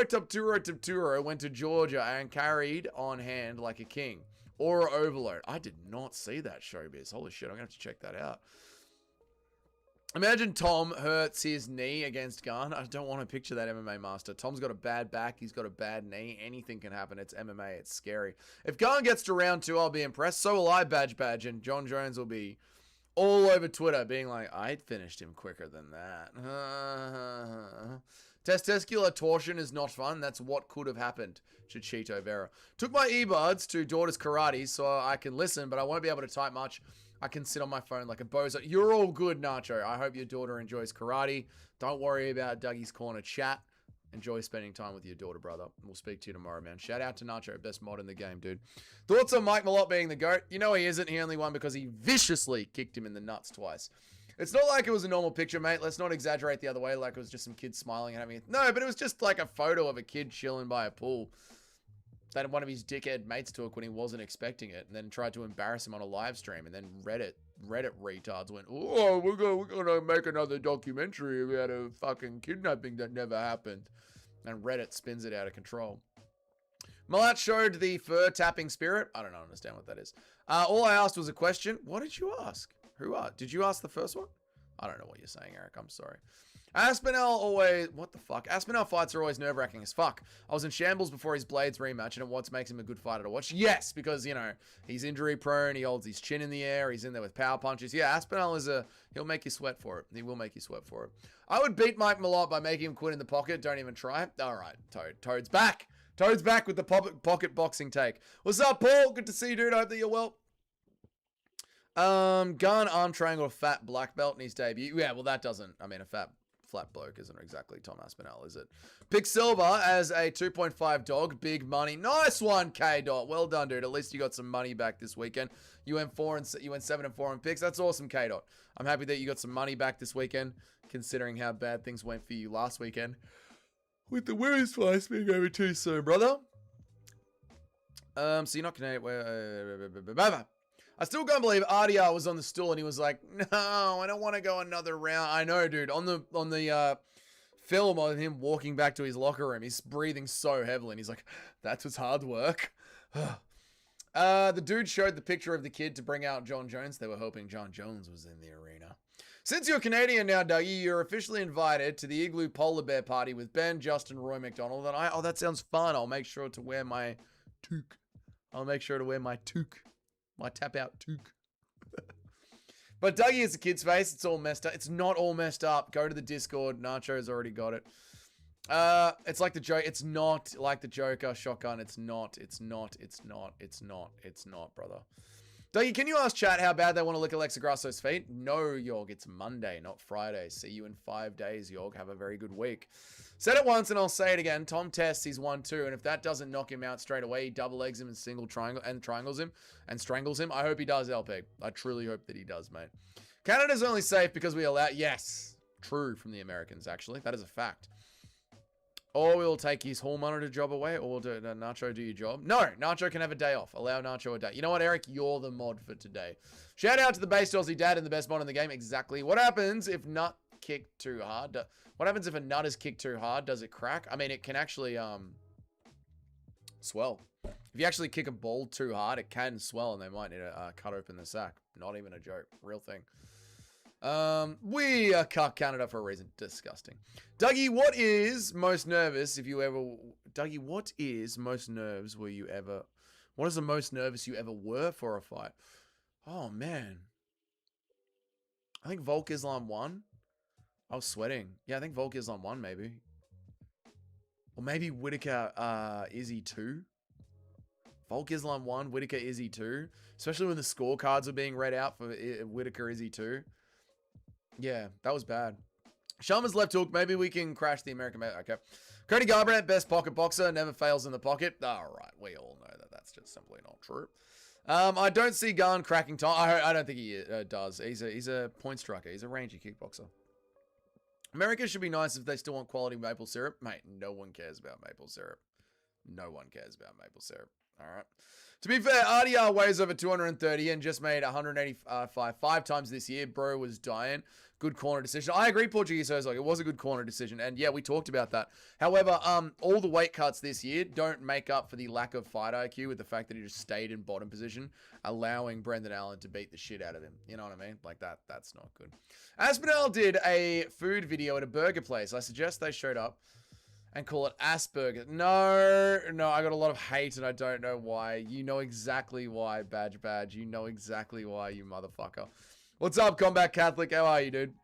Tapturo went to Georgia and carried on hand like a king. Aura Overload. I did not see that, Showbiz. Holy shit, I'm going to have to check that out. Imagine Tom hurts his knee against Gunn. I don't want to picture that, MMA Master. Tom's got a bad back. He's got a bad knee. Anything can happen. It's MMA. It's scary. If Gunn gets to round 2, I'll be impressed. So will I, Badge. And John Jones will be all over Twitter being like, I finished him quicker than that. Testicular torsion is not fun. That's what could have happened to Cheeto Vera. Took my earbuds to daughter's karate so I can listen, but I won't be able to type much. I can sit on my phone like a bozo. You're all good, Nacho. I hope your daughter enjoys karate. Don't worry about Dougie's Corner chat. Enjoy spending time with your daughter, brother. We'll speak to you tomorrow, man. Shout out to Nacho, best mod in the game, dude. Thoughts on Mike Malott being the GOAT? You know he isn't. He only won because he viciously kicked him in the nuts twice. It's not like it was a normal picture, mate. Let's not exaggerate the other way like it was just some kids smiling and having it. No, but it was just like a photo of a kid chilling by a pool that one of his dickhead mates took when he wasn't expecting it and then tried to embarrass him on a live stream, and then Reddit retards went, oh, we're gonna make another documentary about a fucking kidnapping that never happened. And Reddit spins it out of control. Malat showed the fur tapping spirit. I don't understand what that is. All I asked was a question. What did you ask? Did you ask the first one? I don't know what you're saying, Eric. I'm sorry. Aspinall always... What the fuck? Aspinall fights are always nerve-wracking as fuck. I was in shambles before his Blades rematch, and what makes him a good fighter to watch? Yes, because, you know, he's injury-prone, he holds his chin in the air, he's in there with power punches. Yeah, Aspinall is a... He'll make you sweat for it. He will make you sweat for it. I would beat Mike Malott by making him quit in the pocket. Don't even try. All right, Toad. Toad's back. Toad's back with the pocket boxing take. What's up, Paul? Good to see you, dude. I hope that you're well. Gun, arm triangle, fat black belt in his debut. Yeah, well, that doesn't... I mean, a fat bloke isn't exactly Tom Aspinall, is it? Pick Silver as a 2.5 dog. Big money. Nice one, K-Dot. Well done, dude. At least you got some money back this weekend. You went 7-4 in picks. That's awesome, K-Dot. I'm happy that you got some money back this weekend, considering how bad things went for you last weekend. With the women's fights being over too soon, brother. So you're not Canadian. I still can't believe RDR was on the stool and he was like, no, I don't want to go another round. I know, dude. On the film of him walking back to his locker room, he's breathing so heavily and he's like, that was hard work. The dude showed the picture of the kid to bring out John Jones. They were hoping John Jones was in the arena. Since you're Canadian now, Dougie, you're officially invited to the Igloo Polar Bear Party with Ben, Justin, Roy McDonald, and I. Oh, that sounds fun. I'll make sure to wear my toque. My tap out toque. But Dougie is a kid's face. It's all messed up. It's not all messed up. Go to the Discord. Nacho's already got it. It's like the joke. It's not like the Joker shotgun. It's not, brother. Dougie, can you ask chat how bad they want to lick Alexa Grasso's feet? No, Yorg. It's Monday, not Friday. See you in 5 days, Yorg. Have a very good week. Said it once and I'll say it again. Tom tests, he's 1-2, and if that doesn't knock him out straight away, he double legs him and triangles him and strangles him. I hope he does, LP. I truly hope that he does, mate. Canada's only safe because we allow... Yes, true from the Americans, actually. That is a fact. Or we'll take his hall monitor job away, or we'll do Nacho do your job. No, Nacho can have a day off. Allow Nacho a day. You know what, Eric? You're the mod for today. Shout out to the base Aussie dad and the best mod in the game. Exactly. What happens if nut kicked too hard? What happens if a nut is kicked too hard? Does it crack? I mean, it can actually swell. If you actually kick a ball too hard, it can swell, and they might need to cut open the sack. Not even a joke. Real thing. We cut Canada for a reason. Disgusting. Dougie, what is most nervous if you ever... Dougie, what is most nerves were you ever... What is the most nervous you ever were for a fight? Oh, man. I think Volk Islam won. I was sweating. Yeah, I think Volk Islam won, maybe. Or maybe Whittaker Izzy 2. Volk Islam 1, Whittaker Izzy 2. Especially when the scorecards were being read out for Whittaker Izzy 2. Yeah, that was bad. Sharma's left hook. Maybe we can crash the American... Okay. Cody Garbrandt, best pocket boxer. Never fails in the pocket. All right, we all know that that's just simply not true. I don't see Garn cracking time. I don't think he does. He's a point striker. He's a rangy kickboxer. America should be nice if they still want quality maple syrup. Mate, no one cares about maple syrup. No one cares about maple syrup. All right. To be fair, RDR weighs over 230 and just made 185 5 times this year. Bro was dying. Good corner decision. I agree, Portuguese Herzog. It was a good corner decision. And yeah, we talked about that. However, all the weight cuts this year don't make up for the lack of fight IQ with the fact that he just stayed in bottom position, allowing Brendan Allen to beat the shit out of him. You know what I mean? Like that's not good. Aspinall did a food video at a burger place. I suggest they showed up and call it Asperger. No, I got a lot of hate and I don't know why. You know exactly why, Badge. You know exactly why, you motherfucker. What's up, Combat Catholic? How are you, dude?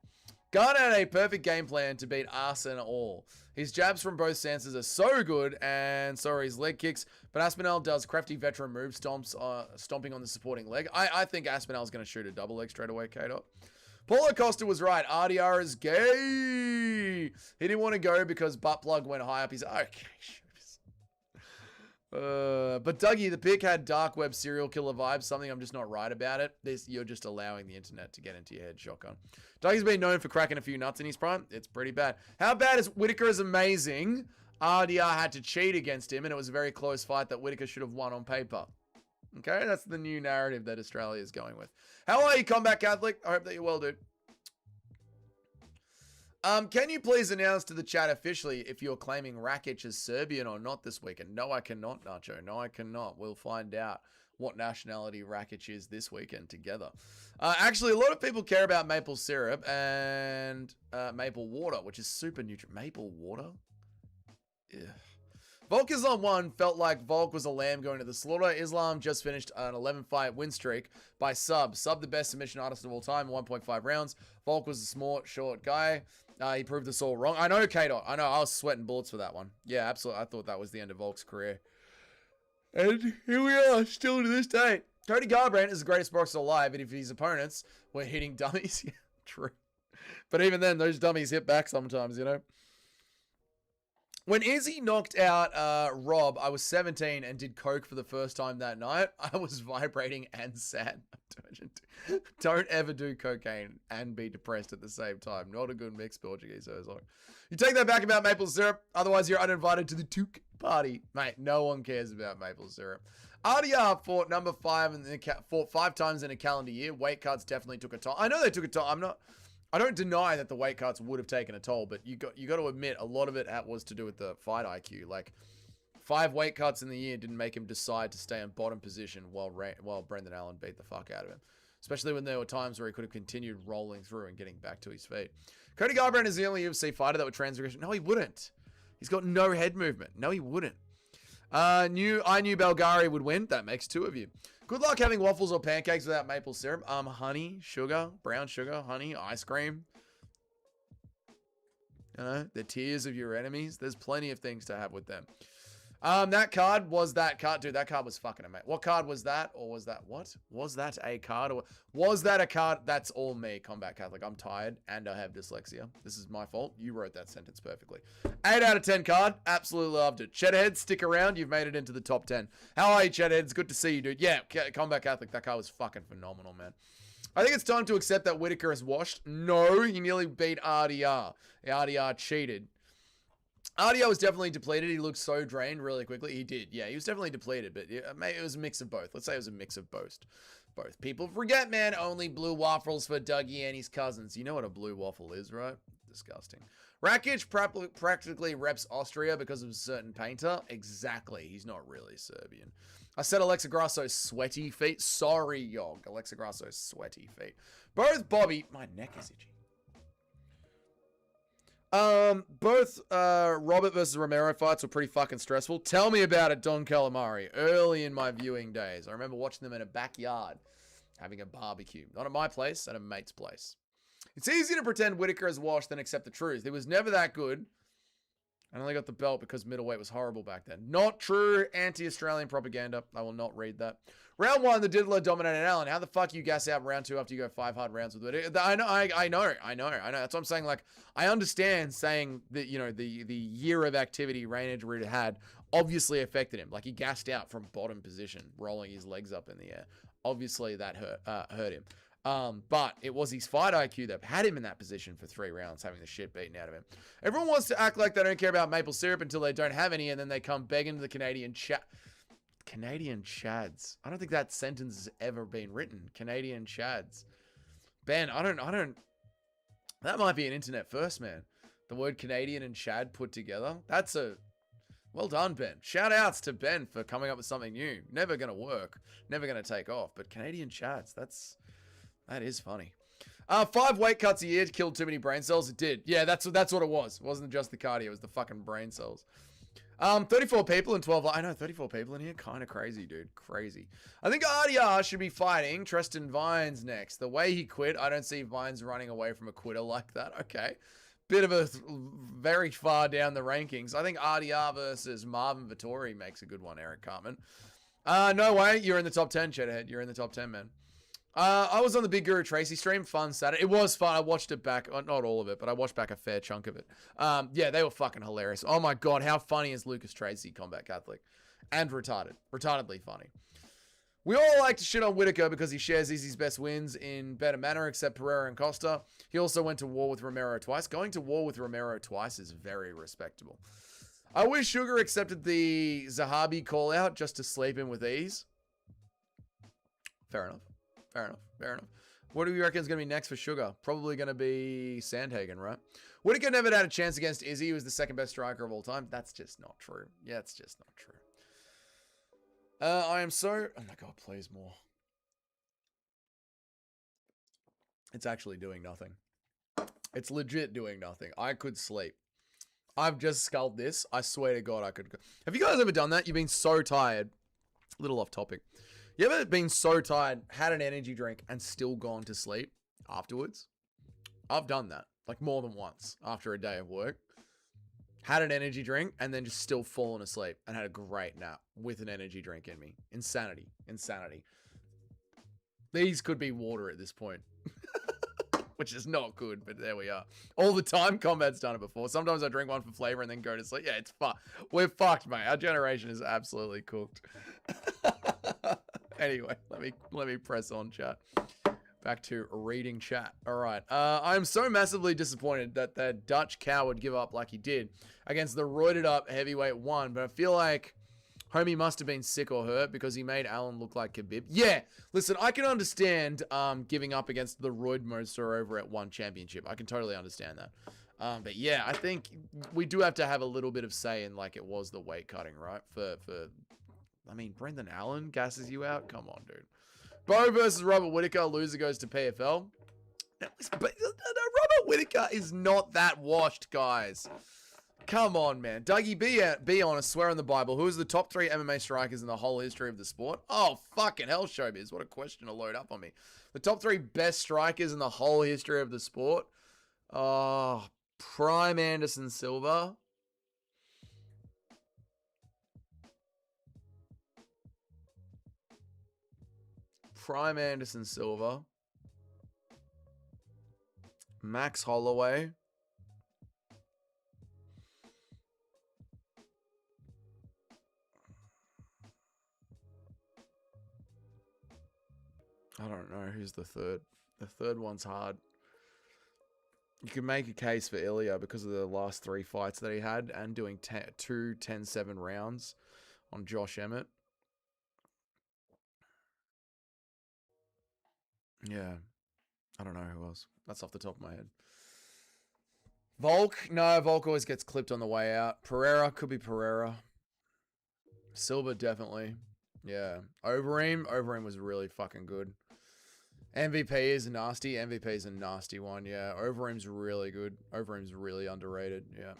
Garn had a perfect game plan to beat Arsenal. His jabs from both stances are so good, and so are his leg kicks, but Aspinall does crafty veteran moves, stomping on the supporting leg. I think Aspinall's going to shoot a double leg straight away, K-Dot. Paulo Costa was right. RDR is gay. He didn't want to go because butt plug went high up. He's okay. But Dougie, the pick had dark web serial killer vibes. Something I'm just not right about it. You're just allowing the internet to get into your head. Shotgun. Dougie's been known for cracking a few nuts in his prime. It's pretty bad. How bad is Whittaker is amazing? RDR had to cheat against him, and it was a very close fight that Whittaker should have won on paper. Okay, that's the new narrative that Australia is going with. How are you, Combat Catholic? I hope that you're well, dude. Can you please announce to the chat officially if you're claiming Rakic as Serbian or not this weekend? No, I cannot, Nacho. No, I cannot. We'll find out what nationality Rakic is this weekend together. Actually, a lot of people care about maple syrup and maple water, which is super nutrient. Maple water? Yeah. Volk Islam 1 felt like Volk was a lamb going to the slaughter. Islam just finished an 11-fight win streak by Sub. Sub, the best submission artist of all time, 1.5 rounds. Volk was a smart, short guy. He proved us all wrong. I know, K-Dot. I know. I was sweating bullets for that one. Yeah, absolutely. I thought that was the end of Volk's career. And here we are, still to this day. Cody Garbrandt is the greatest boxer alive, and if his opponents were hitting dummies, yeah, true. But even then, those dummies hit back sometimes, you know. When Izzy knocked out Rob, I was 17 and did coke for the first time that night. I was vibrating and sad. Don't ever do cocaine and be depressed at the same time. Not a good mix, Portuguese. You take that back about maple syrup. Otherwise, you're uninvited to the Took party. Mate, no one cares about maple syrup. RDR fought number 5 and fought 5 times in a calendar year. Weight cuts definitely took a toll. I know they took a toll. I don't deny that the weight cuts would have taken a toll, but you got to admit a lot of it was to do with the fight IQ. Like 5 weight cuts in the year didn't make him decide to stay in bottom position while Brendan Allen beat the fuck out of him. Especially when there were times where he could have continued rolling through and getting back to his feet. Cody Garbrandt is the only UFC fighter that would transgression. No, he wouldn't. He's got no head movement. No, he wouldn't. I knew Belgari would win. That makes 2 of you. Good luck having waffles or pancakes without maple syrup. Honey, sugar, brown sugar, honey, ice cream. You know, the tears of your enemies. There's plenty of things to have with them. That card was that card. Dude, that card was fucking amazing. What card was that? Or was that what? Was that a card? Or was that a card? That's all me, Combat Catholic. I'm tired and I have dyslexia. This is my fault. You wrote that sentence perfectly. 8 out of 10 card. Absolutely loved it. Cheddhead, stick around. You've made it into the top 10. How are you, Cheddhead? It's good to see you, dude. Yeah, Combat Catholic. That card was fucking phenomenal, man. I think it's time to accept that Whitaker is washed. No, he nearly beat RDR. RDR cheated. RDR was definitely depleted. He looked so drained really quickly. He did. Yeah, he was definitely depleted, but maybe it was a mix of both. Let's say it was a mix of both. People forget, man, only blue waffles for Dougie and his cousins. You know what a blue waffle is, right? Disgusting. Rakic practically reps Austria because of a certain painter. Exactly. He's not really Serbian. I said Alexa Grasso's sweaty feet. Sorry, Yog. Alexa Grasso's sweaty feet. Both Bobby... My neck is itchy. Both Robert versus Romero fights were pretty fucking stressful. Tell me about it, Don Calamari. Early in my viewing days, I remember watching them in a backyard, having a barbecue. Not at my place, at a mate's place. It's easy to pretend Whitaker is washed than accept the truth. He was never that good. I only got the belt because middleweight was horrible back then. Not true. Anti-Australian propaganda. I will not read that. Round 1, the Diddler dominated Allen. How the fuck you gas out round 2 after you go 5 hard rounds with it? I know. That's what I'm saying. Like, I understand saying that, you know, the year of activity Rain Edgewood had obviously affected him. Like, he gassed out from bottom position, rolling his legs up in the air. Obviously, that hurt him. But it was his fight IQ that had him in that position for 3 rounds, having the shit beaten out of him. Everyone wants to act like they don't care about maple syrup until they don't have any, and then they come begging to the Canadian Chads. I don't think that sentence has ever been written. Canadian Chads. Ben, I don't. That might be an internet first, man. The word Canadian and Chad put together. That's a... Well done, Ben. Shout outs to Ben for coming up with something new. Never going to work. Never going to take off. But Canadian Chads, that is funny. 5 weight cuts a year killed too many brain cells. It did. Yeah, that's what it was. It wasn't just the cardio. It was the fucking brain cells. 34 people and 12... I know, 34 people in here. Kind of crazy, dude. Crazy. I think RDR should be fighting Tristan Vines next. The way he quit, I don't see Vines running away from a quitter like that. Okay. Bit of a very far down the rankings. I think RDR versus Marvin Vittori makes a good one, Eric Cartman. No way. You're in the top 10, Cheddhead. You're in the top 10, man. I was on the Big Guru Tracy stream. Fun Saturday. It was fun. I watched it back. Not all of it, but I watched back a fair chunk of it. Yeah, they were fucking hilarious. Oh my God, how funny is Lucas Tracy, Combat Catholic? And retarded. Retardedly funny. We all like to shit on Whitaker because he shares Izzy's best wins in better manner, except Pereira and Costa. He also went to war with Romero twice. Going to war with Romero twice is very respectable. I wish Sugar accepted the Zahabi call-out just to sleep in with ease. Fair enough. Fair enough. What do you reckon is going to be next for Sugar? Probably going to be Sandhagen, right? Whitaker never had a chance against Izzy. He was the second best striker of all time. That's just not true. Yeah, it's just not true. I am so... Oh my God, please more. It's actually doing nothing. It's legit doing nothing. I could sleep. I've just sculled this. I swear to God I could go. Have you guys ever done that? You've been so tired. A little off topic. You ever been so tired, had an energy drink, and still gone to sleep afterwards? I've done that. Like more than once after a day of work. Had an energy drink and then just still fallen asleep and had a great nap with an energy drink in me. Insanity. Insanity. These could be water at this point. Which is not good, but there we are. All the time, Combat's done it before. Sometimes I drink one for flavor and then go to sleep. Yeah, it's fucked. We're fucked, mate. Our generation is absolutely cooked. Anyway, let me press on, chat. Back to reading chat. All right. I am so massively disappointed that the Dutch cow would give up like he did against the roided up heavyweight one, but I feel like homie must have been sick or hurt because he made Allen look like Khabib. Yeah, listen, I can understand giving up against the roid monster over at One Championship. I can totally understand that. But yeah, I think we do have to have a little bit of say in like it was the weight cutting, right? I mean, Brendan Allen gasses you out? Come on, dude. Bo versus Robert Whittaker. Loser goes to PFL. But Robert Whittaker is not that washed, guys. Come on, man. Dougie, be honest. Swear on the Bible. Who is the top 3 MMA strikers in the whole history of the sport? Oh, fucking hell, Showbiz. What a question to load up on me. The top 3 best strikers in the whole history of the sport. Oh, Prime Anderson Silva. Prime Anderson Silva. Max Holloway. I don't know who's the third. The third one's hard. You can make a case for Ilya because of the last 3 fights that he had and doing 2 10-7 rounds on Josh Emmett. Yeah. I don't know who else. That's off the top of my head. Volk? No, Volk always gets clipped on the way out. Pereira? Could be Pereira. Silva, definitely. Yeah. Overeem? Overeem was really fucking good. MVP is nasty. MVP is a nasty one. Yeah. Overeem's really good. Overeem's really underrated. Yeah.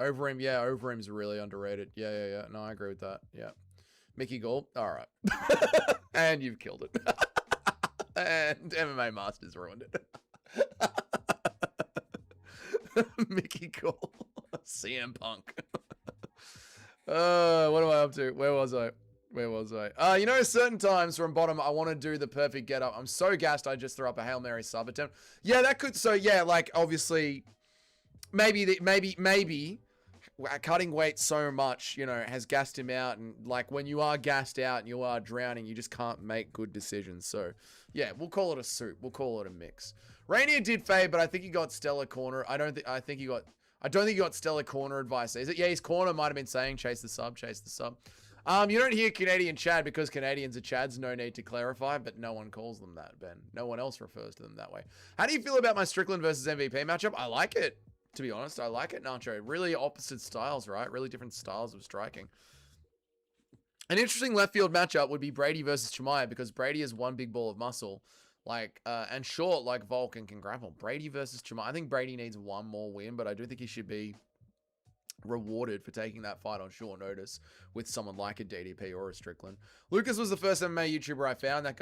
Overeem's really underrated. Yeah. No, I agree with that. Yeah. Mickey Gold? All right. And you've killed it. And MMA Masters ruined it. Mickey Gold. CM Punk. What am I up to? Where was I? You know, certain times from bottom, I want to do the perfect get up. I'm so gassed, I just threw up a Hail Mary sub attempt. Yeah, that could. So yeah, like obviously, maybe cutting weight so much, you know, has gassed him out. And like when you are gassed out and you are drowning, you just can't make good decisions. So yeah, we'll call it a soup. We'll call it a mix. Rainier did fade, but I think he got stellar corner. I don't think he got stellar corner advice. Is it? Yeah, his corner might have been saying chase the sub. You don't hear Canadian Chad because Canadians are Chads. No need to clarify, but no one calls them that, Ben. No one else refers to them that way. How do you feel about my Strickland versus MVP matchup? I like it, to be honest. I like it, Nacho. Really opposite styles, right? Really different styles of striking. An interesting left field matchup would be Brady versus Chimaev because Brady has one big ball of muscle, like and short like Volk and can grapple. Brady versus Chimaev. I think Brady needs one more win, but I do think he should be rewarded for taking that fight on short notice with someone like a DDP or a Strickland. Lucas was the first MMA YouTuber I found. That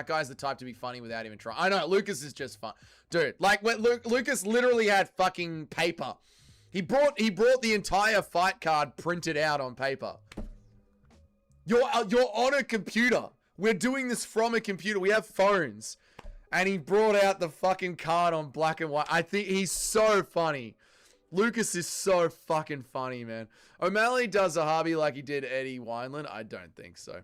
guy's the type to be funny without even trying. I know, Lucas is just fun. Dude, like when Lucas literally had fucking paper. He brought the entire fight card printed out on paper. You're on a computer. We're doing this from a computer. We have phones. And he brought out the fucking card on black and white. I think he's so funny. Lucas is so fucking funny, man. O'Malley does Zahabi like he did Eddie Wineland. I don't think so.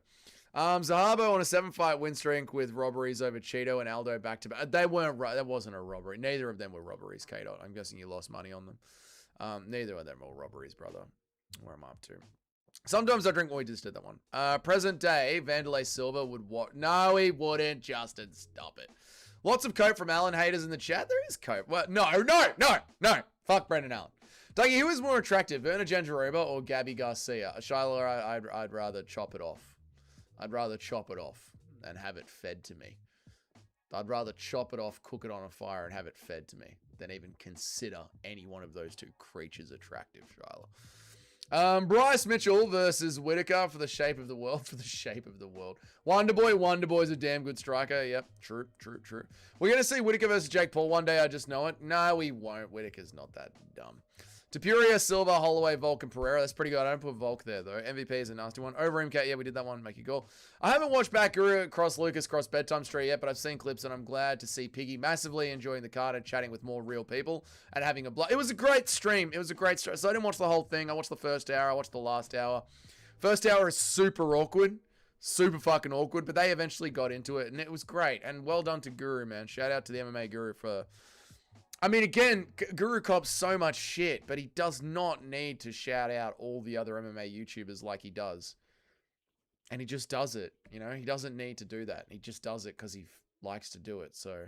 Zahabo on a 7-fight win streak with robberies over Cheeto and Aldo back to back. That wasn't a robbery. Neither of them were robberies, K-Dot. I'm guessing you lost money on them. Neither of them were robberies, brother. Where am I up to? Sometimes I drink when we just did that one. Present day, Vanderlei Silva would what? No, he wouldn't. Justin, stop it. Lots of cope from Allen haters in the chat. There is cope. Well, no. Fuck Brendan Allen. Dougie, who is more attractive, Verna Jandiroba or Gabby Garcia? Shiloh, I'd rather chop it off. I'd rather chop it off and have it fed to me. I'd rather chop it off, cook it on a fire, and have it fed to me than even consider any one of those two creatures attractive, Shiloh. Bryce Mitchell versus Whitaker for the shape of the world. For the shape of the world. Wonderboy's a damn good striker. Yep, true. We're going to see Whitaker versus Jake Paul one day. I just know it. No, we won't. Whitaker's not that dumb. Tapuria, Silva, Holloway, Volk, and Pereira. That's pretty good. I don't put Volk there, though. MVP is a nasty one. Over MK, yeah, we did that one. Make you go. I haven't watched back Guru cross Lucas cross Bedtime Street yet, but I've seen clips, and I'm glad to see Piggy massively enjoying the card and chatting with more real people and having a It was a great stream. It was a great stream. So I didn't watch the whole thing. I watched the first hour. I watched the last hour. First hour is super awkward. Super fucking awkward, but they eventually got into it, and it was great. And well done to Guru, man. Shout out to the MMA Guru for... I mean, again, Guru cops so much shit, but he does not need to shout out all the other MMA YouTubers like he does. And he just does it, you know? He doesn't need to do that. He just does it because he likes to do it. So,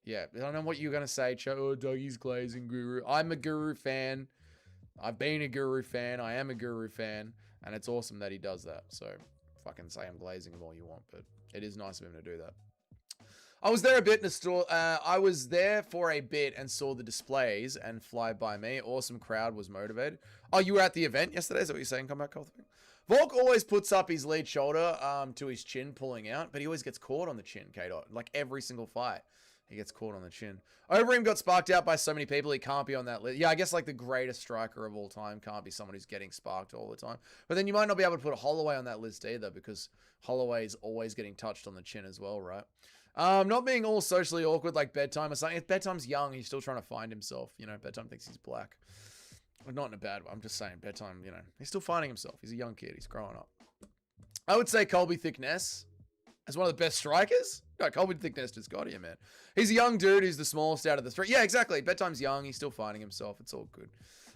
yeah. I don't know what you're going to say, Oh, Dougie's glazing Guru. I'm a Guru fan. I've been a Guru fan. I am a Guru fan. And it's awesome that he does that. So, fucking say I'm glazing him all you want, but it is nice of him to do that. I was there a bit in a store. I was there for a bit and saw the displays and fly by me. Awesome crowd, was motivated. Oh, you were at the event yesterday? Is that what you're saying? Combat Cold thing. Volk always puts up his lead shoulder to his chin, pulling out, but he always gets caught on the chin, K-Dot. Like every single fight, he gets caught on the chin. Overeem got sparked out by so many people, he can't be on that list. Yeah, I guess like the greatest striker of all time can't be someone who's getting sparked all the time. But then you might not be able to put a Holloway on that list either, because Holloway is always getting touched on the chin as well, right? Not being all socially awkward like Bedtime or something. If Bedtime's young, he's still trying to find himself. You know, Bedtime thinks he's black. Well, not in a bad way. I'm just saying, Bedtime, you know, he's still finding himself. He's a young kid. He's growing up. I would say Colby Thickness as one of the best strikers. No, Colby Thickness just got here, man. He's a young dude. He's the smallest out of the three. Yeah, exactly. Bedtime's young. He's still finding himself. It's all good.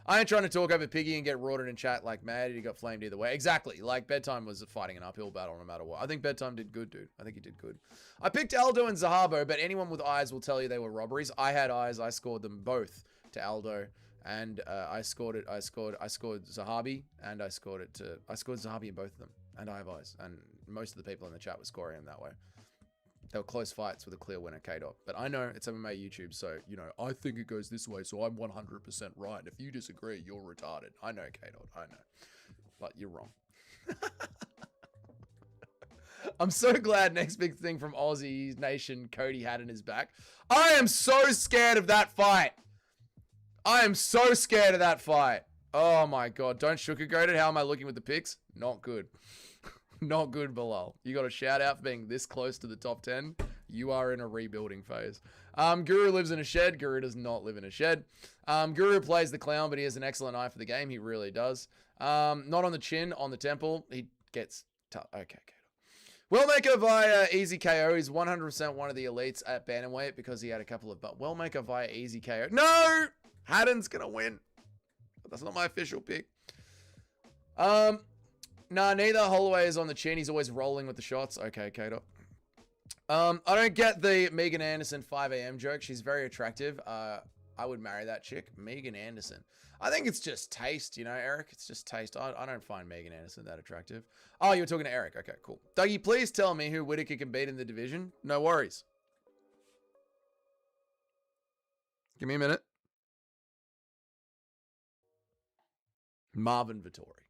I ain't trying to talk over Piggy and get rorted in chat like mad. He got flamed either way. Exactly. Like, Bedtime was fighting an uphill battle no matter what. I think Bedtime did good, dude. I think he did good. I picked Aldo and Zahabo, but anyone with eyes will tell you they were robberies. I had eyes. I scored them both to Aldo. And I scored Zahabi, and I scored Zahabi in both of them. And I have eyes. And most of the people in the chat were scoring them that way. They were close fights with a clear winner, K-Dot. But I know it's MMA YouTube, so, you know, I think it goes this way, so I'm 100% right. If you disagree, you're retarded. I know, K-Dot, I know. But you're wrong. I'm so glad next big thing from Aussie Nation Cody had in his back. I am so scared of that fight. I am so scared of that fight. Oh, my God. Don't sugarcoat it. How am I looking with the picks? Not good. Not good, Bilal. You got a shout out for being this close to the top 10. You are in a rebuilding phase. Guru lives in a shed. Guru does not live in a shed. Guru plays the clown, but he has an excellent eye for the game. He really does. Not on the chin, on the temple. He gets tough. Okay. Wellmaker via easy KO. He's 100% one of the elites at bantamweight because he had a couple of... But Wellmaker via easy KO. No! Haddon's going to win. But that's not my official pick. Nah, neither. Holloway is on the chin. He's always rolling with the shots. Okay, K-Dot. I don't get the Megan Anderson 5 a.m. joke. She's very attractive. I would marry that chick. Megan Anderson. I think it's just taste, you know, Eric. It's just taste. I don't find Megan Anderson that attractive. Oh, you were talking to Eric. Okay, cool. Dougie, please tell me who Whitaker can beat in the division. No worries. Give me a minute. Marvin Vittori.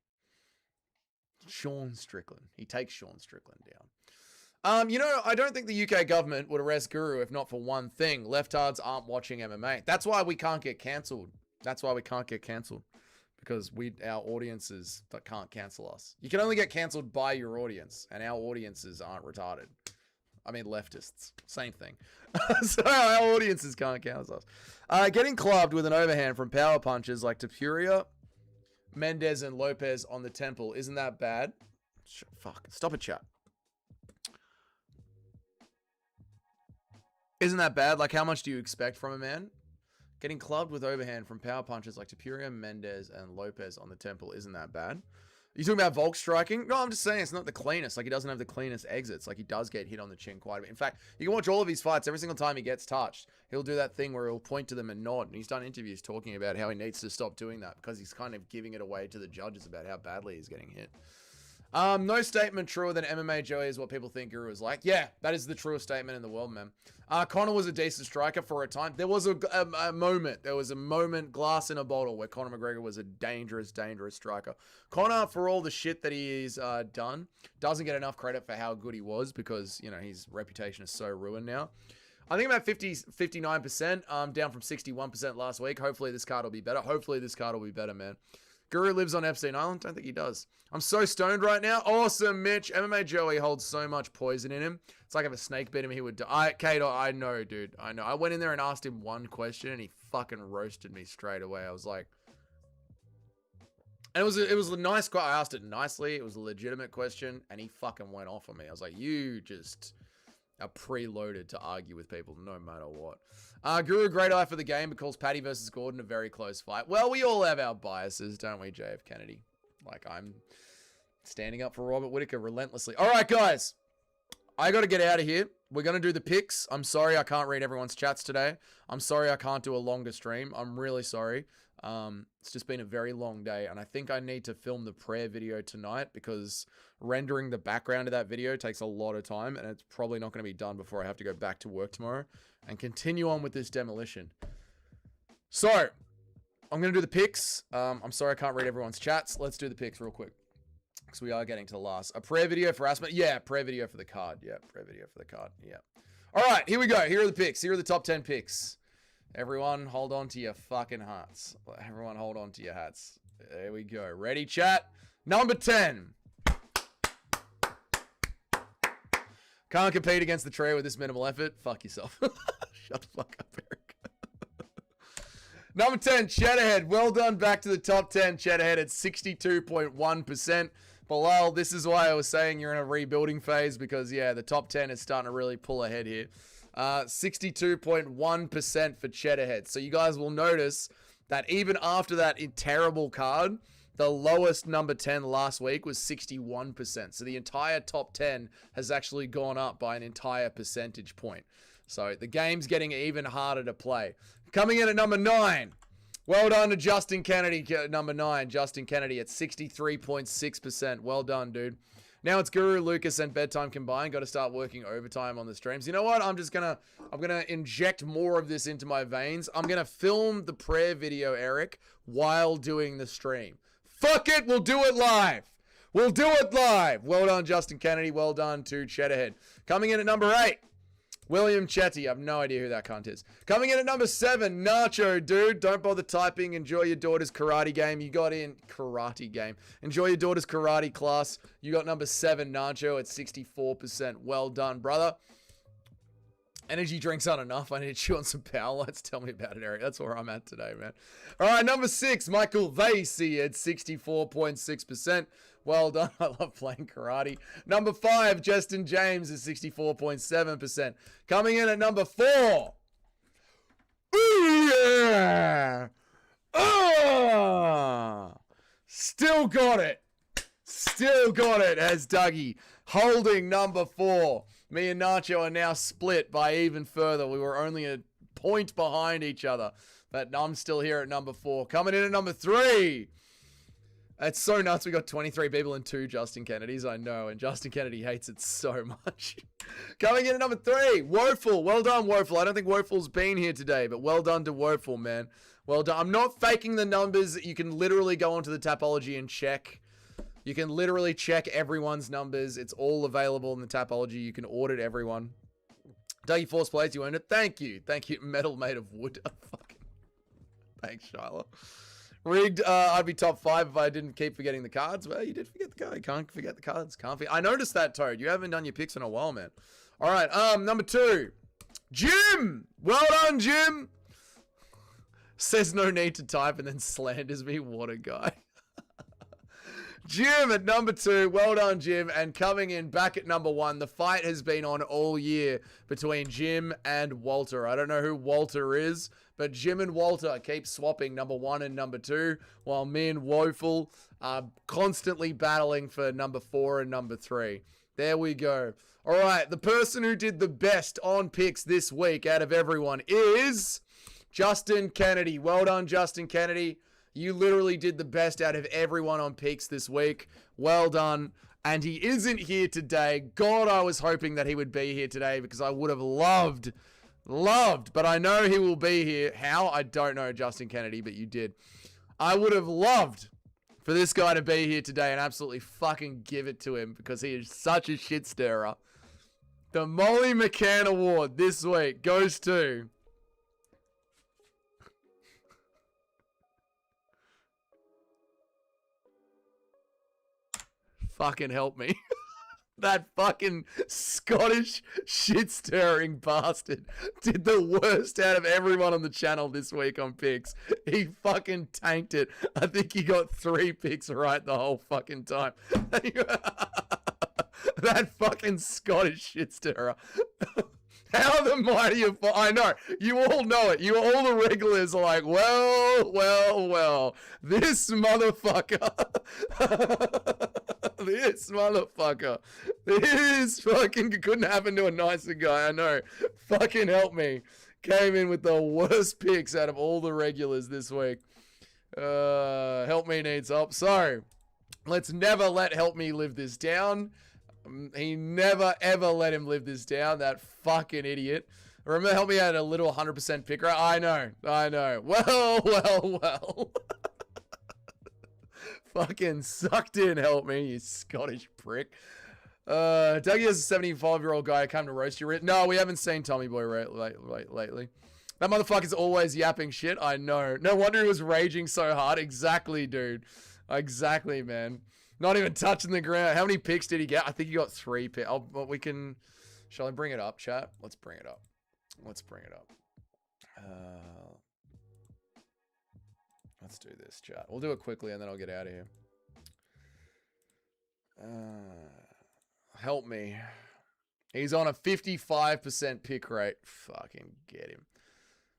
Sean Strickland. He takes Sean Strickland down. You know, I don't think the UK government would arrest Guru if not for one thing. Leftards aren't watching MMA. That's why we can't get cancelled. That's why we can't get cancelled. Because our audiences that can't cancel us. You can only get cancelled by your audience. And our audiences aren't retarded. I mean, leftists. Same thing. So our audiences can't cancel us. Getting clubbed with an overhand from power punches like Tapuria, Mendez, and Lopez on the temple. Isn't that bad? Fuck. Stop it, chat. Isn't that bad? Like, how much do you expect from a man? Getting clubbed with overhand from power punches like Tapuria, Mendez, and Lopez on the temple. Isn't that bad? You talking about Volk striking? No, I'm just saying it's not the cleanest. Like, he doesn't have the cleanest exits. Like, he does get hit on the chin quite a bit. In fact, you can watch all of his fights. Every single time he gets touched, he'll do that thing where he'll point to them and nod. And he's done interviews talking about how he needs to stop doing that because he's kind of giving it away to the judges about how badly he's getting hit. No statement truer than MMA Joey is what people think Guru is like. Yeah, that is the truest statement in the world, man. Conor was a decent striker for a time. There was a moment. There was a moment, glass in a bottle, where Conor McGregor was a dangerous, dangerous striker. Conor, for all the shit that he's done, doesn't get enough credit for how good he was because, you know, his reputation is so ruined now. I think about 59%, down from 61% last week. Hopefully this card will be better. Hopefully this card will be better, man. Guru lives on Epstein Island? Don't think he does. I'm so stoned right now. Awesome, Mitch. MMA Joey holds so much poison in him. It's like if a snake bit him, he would die. Kato, I know, dude. I know. I went in there and asked him one question, and he fucking roasted me straight away. I was like... And it was a nice question. I asked it nicely. It was a legitimate question, and he fucking went off on me. I was like, you just... are preloaded to argue with people no matter what. Guru, great eye for the game, but calls Paddy versus Gordon a very close fight. Well, we all have our biases, don't we, JF Kennedy? Like, I'm standing up for Robert Whittaker relentlessly. All right, guys. I got to get out of here. We're going to do the picks. I'm sorry I can't read everyone's chats today. I'm sorry I can't do a longer stream. I'm really sorry. It's just been a very long day, and I think I need to film the prayer video tonight because rendering the background of that video takes a lot of time, and it's probably not going to be done before I have to go back to work tomorrow and continue on with this demolition. So, I'm going to do the picks. I'm sorry I can't read everyone's chats. Let's do the picks real quick because we are getting to the last. A prayer video for Asma. Yeah, prayer video for the card. Yeah, prayer video for the card. Yeah. All right, here we go. Here are the picks. Here are the top 10 picks. Everyone, hold on to your fucking hearts. Everyone, hold on to your hats. There we go. Ready, chat? Number 10. Can't compete against the trio with this minimal effort. Fuck yourself. Shut the fuck up, Eric. Number 10, Cheddarhead. Well done. Back to the top 10. Cheddarhead at 62.1%. Bilal, this is why I was saying you're in a rebuilding phase because, yeah, the top 10 is starting to really pull ahead here. 62.1% for Cheddarhead. So you guys will notice that even after that terrible card, the lowest number 10 last week was 61%. So the entire top 10 has actually gone up by an entire percentage point. So the game's getting even harder to play. Coming in at number 9. Well done to Justin Kennedy, number 9. Justin Kennedy at 63.6%. Well done, dude. Now it's Guru, Lucas, and Bedtime combined. Got to start working overtime on the streams. You know what? I'm gonna inject more of this into my veins. I'm gonna film the prayer video, Eric, while doing the stream. Fuck it, we'll do it live. We'll do it live. Well done, Justin Kennedy. Well done to Cheddarhead. Coming in at number 8, William Chetty. I have no idea who that cunt is. Coming in at number 7, Nacho, dude. Don't bother typing. Enjoy your daughter's karate game. You got in karate game. Enjoy your daughter's karate class. You got number 7, Nacho, at 64%. Well done, brother. Energy drinks aren't enough. I need to chew on some power lights. Tell me about it, Eric. That's where I'm at today, man. All right, number 6, Michael Vasey at 64.6%. Well done. I love playing karate. Number 5, Justin James at 64.7%. Coming in at number 4. Ooh, yeah. Still got it. Still got it as Dougie. Holding number 4. Me and Nacho are now split by even further. We were only a point behind each other. But I'm still here at number 4. Coming in at number 3. It's so nuts. We got 23 people and 2 Justin Kennedys. I know. And Justin Kennedy hates it so much. Coming in at number 3. Woeful. Well done, Woeful. I don't think Woeful's been here today. But well done to Woeful, man. Well done. I'm not faking the numbers. You can literally go onto the Tapology and check. You can literally check everyone's numbers. It's all available in the Tapology. You can audit everyone. Dougie Force Plays, you earned it. Thank you. Thank you. Metal made of wood. Fucking. Thanks, Shyla. Rigged, I'd be top 5 if I didn't keep forgetting the cards. Well, you did forget the card. You can't forget the cards. I noticed that, Toad. You haven't done your picks in a while, man. All right, number 2. Jim! Well done, Jim! Says no need to type and then slanders me. What a guy. Jim at number 2. Well done, Jim. And coming in back at number 1, the fight has been on all year between Jim and Walter. I don't know who Walter is, but Jim and Walter keep swapping number 1 and number 2, while me and Woeful are constantly battling for number 4 and number 3. There we go. All right, the person who did the best on picks this week out of everyone is Justin Kennedy. Well done, Justin Kennedy. You literally did the best out of everyone on picks this week. Well done. And he isn't here today. God, I was hoping that he would be here today because I would have loved, but I know he will be here. How? I don't know, Justin Kennedy, but you did. I would have loved for this guy to be here today and absolutely fucking give it to him because he is such a shit stirrer. The Molly McCann Award this week goes to... Fucking help me. That fucking Scottish shit-stirring bastard did the worst out of everyone on the channel this week on picks. He fucking tanked it. I think he got 3 picks right the whole fucking time. That fucking Scottish shit-stirrer. How the mighty of... I know. You all know it. All the regulars are like, well. This motherfucker. This motherfucker. This fucking couldn't happen to a nicer guy. I know. Fucking help me. Came in with the worst picks out of all the regulars this week. Help me needs help. So, let's never let Help Me live this down. He never, ever let him live this down. That fucking idiot. Remember, Help Me had a little 100% pick rate? I know. Well. Fucking sucked in, Help Me, you Scottish prick. Dougie is a 75-year-old guy who came to roast you. No, we haven't seen Tommy Boy lately. That motherfucker's always yapping shit. I know. No wonder he was raging so hard. Exactly, dude. Exactly, man. Not even touching the ground. How many picks did he get? I think he got 3 picks. We can... Shall I bring it up, chat? Let's bring it up. Let's do this, chat. We'll do it quickly and then I'll get out of here. Help Me. He's on a 55% pick rate. Fucking get him.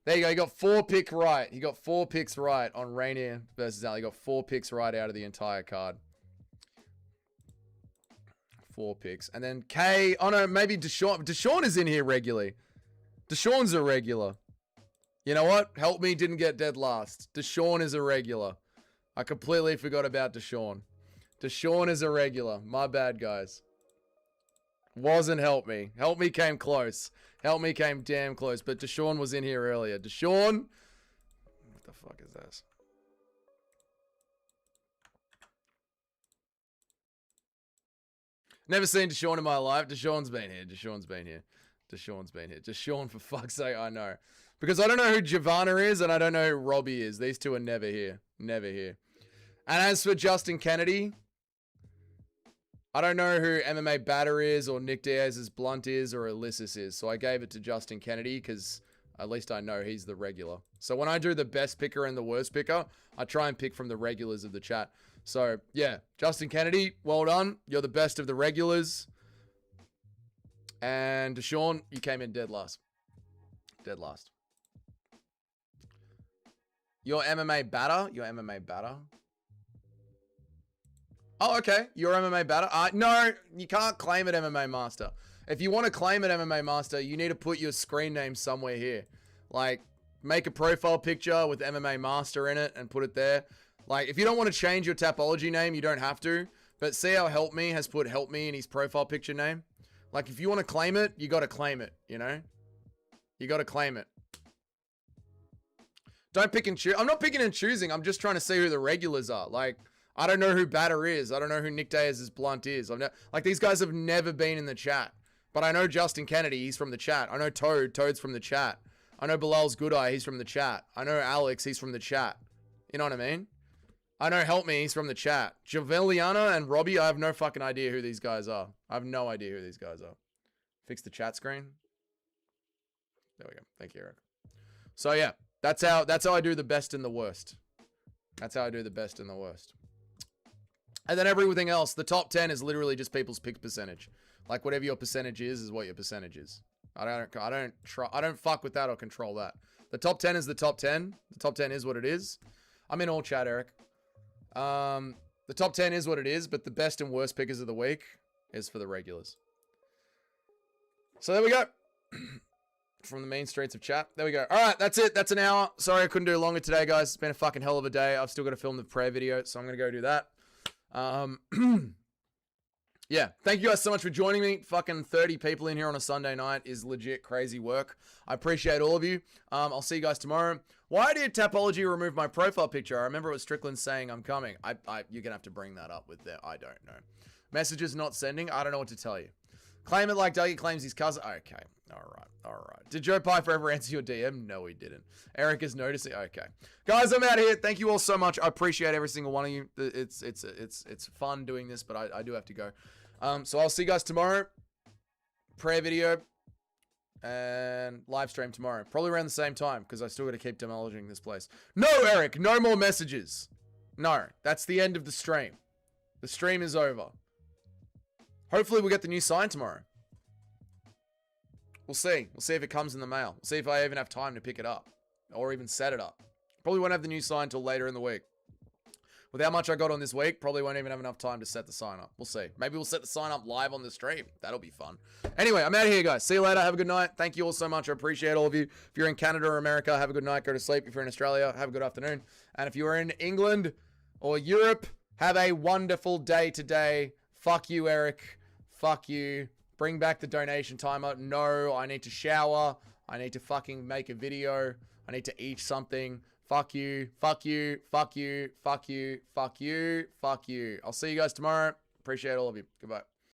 There you go. He got 4 picks right. He got 4 picks right on Rainier versus Al. He got 4 picks right out of the entire card. 4 picks. And then K. Oh no, maybe Deshaun. Deshaun is in here regularly. Deshaun's a regular. You know what? Help Me didn't get dead last. Deshaun is a regular. I completely forgot about Deshaun. Deshaun is a regular. My bad, guys. Wasn't Help Me. Help Me came close. Help Me came damn close. But Deshaun was in here earlier. Deshaun. What the fuck is this? Never seen Deshaun in my life. Deshaun's been here. Deshaun, for fuck's sake, I know. Because I don't know who Giovanna is and I don't know who Robbie is. These two are never here. Never here. And as for Justin Kennedy, I don't know who MMA Batter is or Nick Diaz's Blunt is or Ulysses is. So I gave it to Justin Kennedy because at least I know he's the regular. So when I do the best picker and the worst picker, I try and pick from the regulars of the chat. So, yeah, Justin Kennedy, well done. You're the best of the regulars. And Deshaun, you came in dead last. Dead last. Your MMA Batter? Oh, okay. Your MMA Batter? No, you can't claim it MMA Master. If you want to claim it MMA Master, you need to put your screen name somewhere here. Like, make a profile picture with MMA Master in it and put it there. Like, if you don't want to change your Tapology name, you don't have to. But see how Help Me has put Help Me in his profile picture name? Like, if you want to claim it, you got to claim it, you know? You got to claim it. Don't pick and choose. I'm not picking and choosing. I'm just trying to see who the regulars are. Like, I don't know who Batter is. I don't know who Nick Diaz's Blunt is. Like, these guys have never been in the chat. But I know Justin Kennedy. He's from the chat. I know Toad. Toad's from the chat. I know Bilal's Good Eye. He's from the chat. I know Alex. He's from the chat. You know what I mean? I know Help Me, he's from the chat. Javeliana and Robbie, I have no fucking idea who these guys are. I have no idea who these guys are. Fix the chat screen. There we go. Thank you, Eric. So yeah, that's how I do the best and the worst. That's how I do the best and the worst. And then everything else, the top 10 is literally just people's pick percentage. Like whatever your percentage is what your percentage is. I don't fuck with that or control that. The top 10 is the top 10. The top 10 is what it is. I'm in all chat, Eric. The top 10 is what it is, but the best and worst pickers of the week is for the regulars. So there we go. From the main streets of chat. There we go. All right, that's it. That's an hour. Sorry I couldn't do longer today, guys. It's been a fucking hell of a day. I've still got to film the prayer video, so I'm going to go do that. Yeah, thank you guys so much for joining me. Fucking 30 people in here on a Sunday night is legit crazy work. I appreciate all of you. I'll see you guys tomorrow. Why did Tapology remove my profile picture? I remember it was Strickland saying I'm coming. You're going to have to bring that up with that. I don't know. Messages not sending. I don't know what to tell you. Claim it like Dougie claims his cousin. Okay. All right. Did Joe Pie forever answer your DM? No, he didn't. Eric is noticing. Okay. Guys, I'm out of here. Thank you all so much. I appreciate every single one of you. It's fun doing this, but I do have to go. So I'll see you guys tomorrow. Prayer video and live stream tomorrow. Probably around the same time because I still got to keep demolishing this place. No, Eric. No more messages. No. That's the end of the stream. The stream is over. Hopefully we'll get the new sign tomorrow. We'll see. We'll see if it comes in the mail. We'll see if I even have time to pick it up. Or even set it up. Probably won't have the new sign until later in the week. With how much I got on this week, probably won't even have enough time to set the sign up. We'll see. Maybe we'll set the sign up live on the stream. That'll be fun. Anyway, I'm out of here, guys. See you later. Have a good night. Thank you all so much. I appreciate all of you. If you're in Canada or America, have a good night. Go to sleep. If you're in Australia, have a good afternoon. And if you're in England or Europe, have a wonderful day today. Fuck you, Eric. Fuck you. Bring back the donation timer. No, I need to shower. I need to fucking make a video. I need to eat something. Fuck you. Fuck you. Fuck you. Fuck you. Fuck you. Fuck you. I'll see you guys tomorrow. Appreciate all of you. Goodbye.